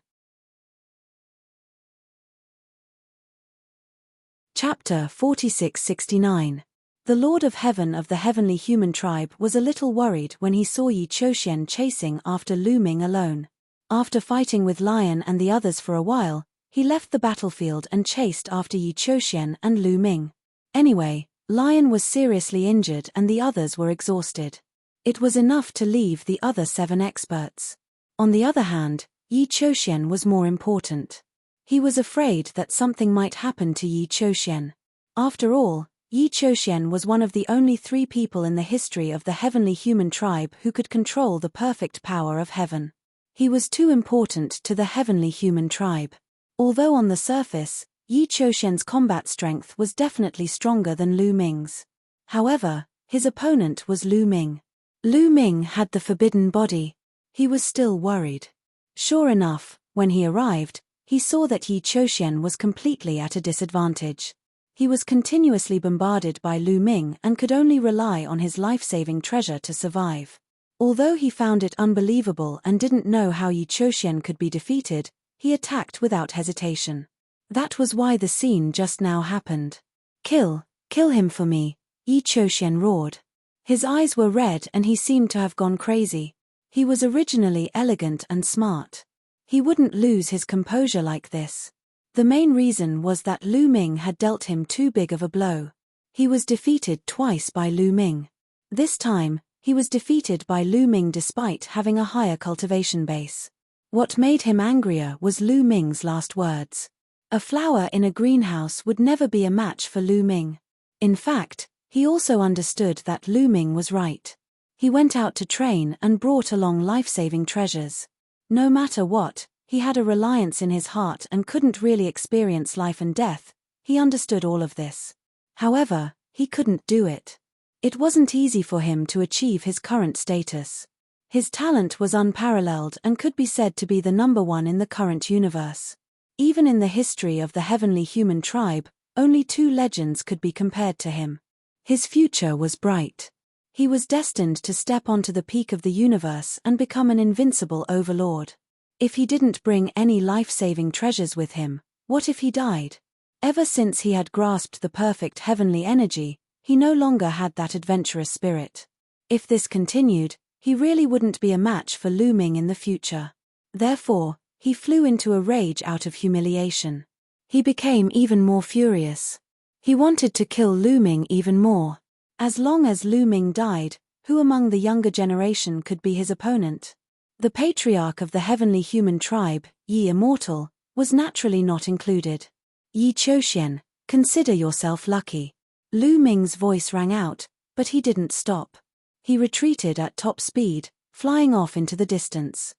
[SPEAKER 1] Chapter 4669. The Lord of Heaven of the heavenly human tribe was a little worried when he saw Yi Chouxian chasing after Lu Ming alone. After fighting with Lion and the others for a while, he left the battlefield and chased after Yi Chouxian and Lu Ming. Anyway, Lion was seriously injured and the others were exhausted. It was enough to leave the other 7 experts. On the other hand, Yi Chouxian was more important. He was afraid that something might happen to Yi Chouxian. After all, Yi Chouxian was one of the only 3 people in the history of the heavenly human tribe who could control the perfect power of heaven. He was too important to the heavenly human tribe. Although on the surface, Yi Chouxian's combat strength was definitely stronger than Lu Ming's. However, his opponent was Lu Ming. Lu Ming had the forbidden body. He was still worried. Sure enough, when he arrived, he saw that Yi Chouxian was completely at a disadvantage. He was continuously bombarded by Lu Ming and could only rely on his life-saving treasure to survive. Although he found it unbelievable and didn't know how Yi Chouxian could be defeated, he attacked without hesitation. That was why the scene just now happened. Kill him for me, Yi Chouxian roared. His eyes were red and he seemed to have gone crazy. He was originally elegant and smart. He wouldn't lose his composure like this. The main reason was that Lu Ming had dealt him too big of a blow. He was defeated twice by Lu Ming. This time, he was defeated by Lu Ming despite having a higher cultivation base. What made him angrier was Lu Ming's last words. A flower in a greenhouse would never be a match for Lu Ming. In fact, he also understood that Lu Ming was right. He went out to train and brought along life-saving treasures. No matter what, he had a reliance in his heart and couldn't really experience life and death. He understood all of this. However, he couldn't do it. It wasn't easy for him to achieve his current status. His talent was unparalleled and could be said to be the #1 in the current universe. Even in the history of the heavenly human tribe, only 2 legends could be compared to him. His future was bright. He was destined to step onto the peak of the universe and become an invincible overlord. If he didn't bring any life-saving treasures with him, what if he died? Ever since he had grasped the perfect heavenly energy, he no longer had that adventurous spirit. If this continued, he really wouldn't be a match for Lu Ming in the future. Therefore, he flew into a rage out of humiliation. He became even more furious. He wanted to kill Lu Ming even more. As long as Lu Ming died, who among the younger generation could be his opponent? The patriarch of the heavenly human tribe, Yi Immortal, was naturally not included. Yi Chouxian, consider yourself lucky. Lu Ming's voice rang out, but he didn't stop. He retreated at top speed, flying off into the distance.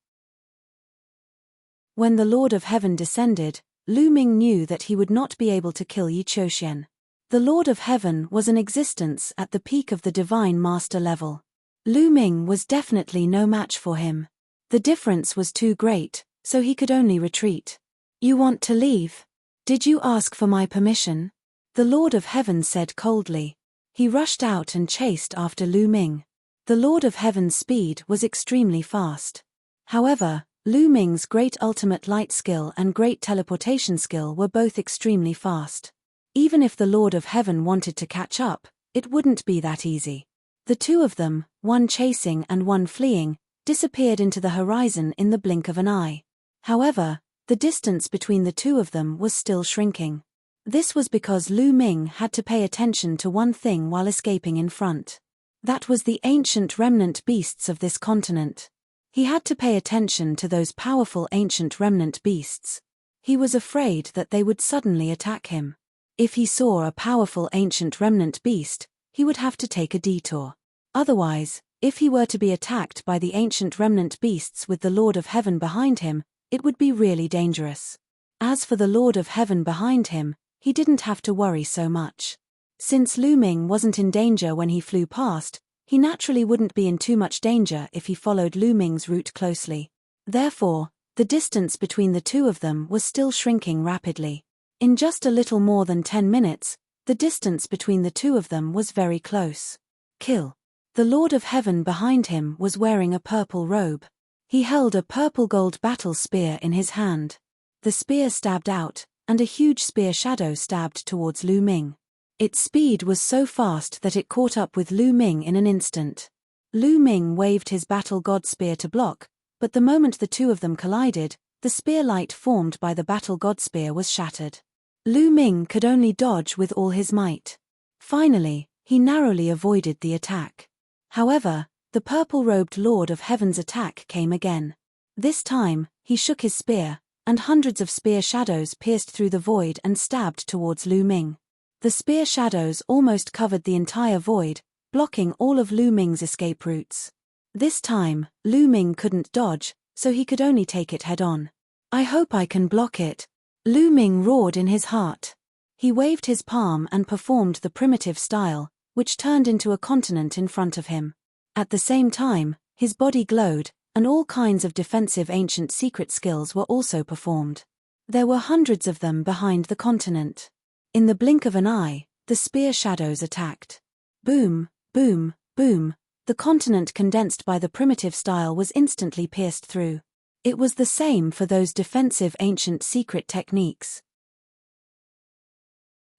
[SPEAKER 1] When the Lord of Heaven descended, Lu Ming knew that he would not be able to kill Yi Chouxian. The Lord of Heaven was an existence at the peak of the Divine Master level. Lu Ming was definitely no match for him. The difference was too great, so he could only retreat. You want to leave? Did you ask for my permission? The Lord of Heaven said coldly. He rushed out and chased after Lu Ming. The Lord of Heaven's speed was extremely fast. However, Lu Ming's great ultimate light skill and great teleportation skill were both extremely fast. Even if the Lord of Heaven wanted to catch up, it wouldn't be that easy. The two of them, one chasing and one fleeing, disappeared into the horizon in the blink of an eye. However, the distance between the two of them was still shrinking. This was because Lu Ming had to pay attention to one thing while escaping in front. That was the ancient remnant beasts of this continent. He had to pay attention to those powerful ancient remnant beasts. He was afraid that they would suddenly attack him. If he saw a powerful ancient remnant beast, he would have to take a detour. Otherwise, if he were to be attacked by the ancient remnant beasts with the Lord of Heaven behind him, it would be really dangerous. As for the Lord of Heaven behind him, he didn't have to worry so much. Since Lu Ming wasn't in danger when he flew past, he naturally wouldn't be in too much danger if he followed Lu Ming's route closely. Therefore, the distance between the two of them was still shrinking rapidly. In just a little more than 10 minutes, the distance between the two of them was very close. Kill. The Lord of Heaven behind him was wearing a purple robe. He held a purple-gold battle spear in his hand. The spear stabbed out, and a huge spear shadow stabbed towards Lu Ming. Its speed was so fast that it caught up with Lu Ming in an instant. Lu Ming waved his battle god spear to block, but the moment the two of them collided, the spear light formed by the battle god spear was shattered. Lu Ming could only dodge with all his might. Finally, he narrowly avoided the attack. However, the purple-robed Lord of Heaven's attack came again. This time, he shook his spear, and hundreds of spear shadows pierced through the void and stabbed towards Lu Ming. The spear shadows almost covered the entire void, blocking all of Lu Ming's escape routes. This time, Lu Ming couldn't dodge, so he could only take it head-on. I hope I can block it. Lu Ming roared in his heart. He waved his palm and performed the primitive style, which turned into a continent in front of him. At the same time, his body glowed, and all kinds of defensive ancient secret skills were also performed. There were hundreds of them behind the continent. In the blink of an eye, the spear shadows attacked. Boom, boom, boom. The continent condensed by the primitive style was instantly pierced through. It was the same for those defensive ancient secret techniques.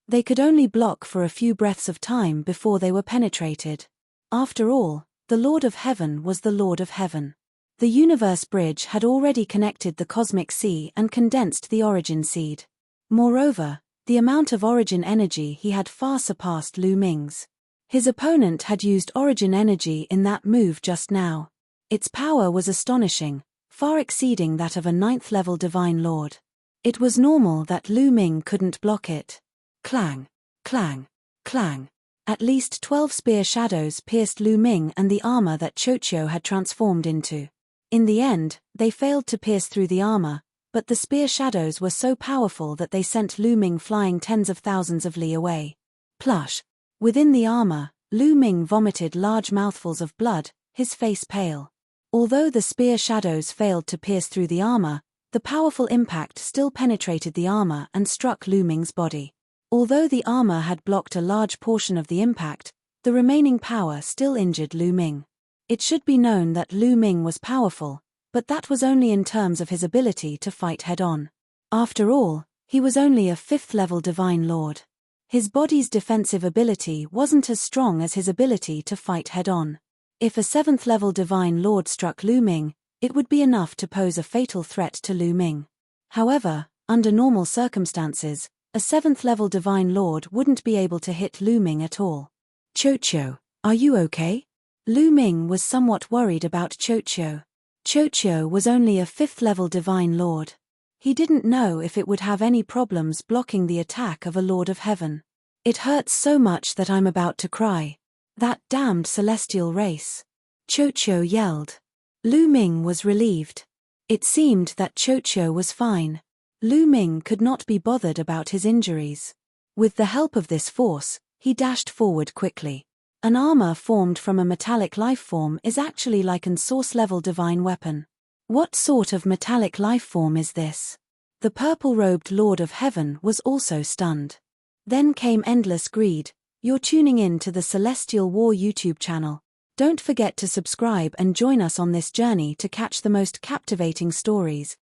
[SPEAKER 1] They could only block for a few breaths of time before they were penetrated. After all, the Lord of Heaven was the Lord of Heaven. The universe bridge had already connected the cosmic sea and condensed the origin seed. Moreover, the amount of origin energy he had far surpassed Lu Ming's. His opponent had used origin energy in that move just now. Its power was astonishing, far exceeding that of a 9th-level Divine Lord. It was normal that Lu Ming couldn't block it. Clang, clang, clang. At least 12 spear shadows pierced Lu Ming and the armor that Chocho had transformed into. In the end, they failed to pierce through the armor, but the spear shadows were so powerful that they sent Lu Ming flying tens of thousands of li away. Plush. Within the armor, Lu Ming vomited large mouthfuls of blood, his face pale. Although the spear shadows failed to pierce through the armor, the powerful impact still penetrated the armor and struck Lu Ming's body. Although the armor had blocked a large portion of the impact, the remaining power still injured Lu Ming. It should be known that Lu Ming was powerful, but that was only in terms of his ability to fight head-on. After all, he was only a 5th-level Divine Lord. His body's defensive ability wasn't as strong as his ability to fight head-on. If a 7th-level Divine Lord struck Lu Ming, it would be enough to pose a fatal threat to Lu Ming. However, under normal circumstances, a 7th-level Divine Lord wouldn't be able to hit Lu Ming at all. Chocho, are you okay? Lu Ming was somewhat worried about Chocho. Chocho was only a 5th-level Divine Lord. He didn't know if it would have any problems blocking the attack of a Lord of Heaven. It hurts so much that I'm about to cry. That damned celestial race. Chocho yelled. Lu Ming was relieved. It seemed that Chocho was fine. Lu Ming could not be bothered about his injuries. With the help of this force, he dashed forward quickly. An armor formed from a metallic lifeform is actually like an source-level divine weapon. What sort of metallic lifeform is this? The purple-robed Lord of Heaven was also stunned. Then came endless greed. You're tuning in to the Celestial War YouTube channel. Don't forget to subscribe and join us on this journey to catch the most captivating stories.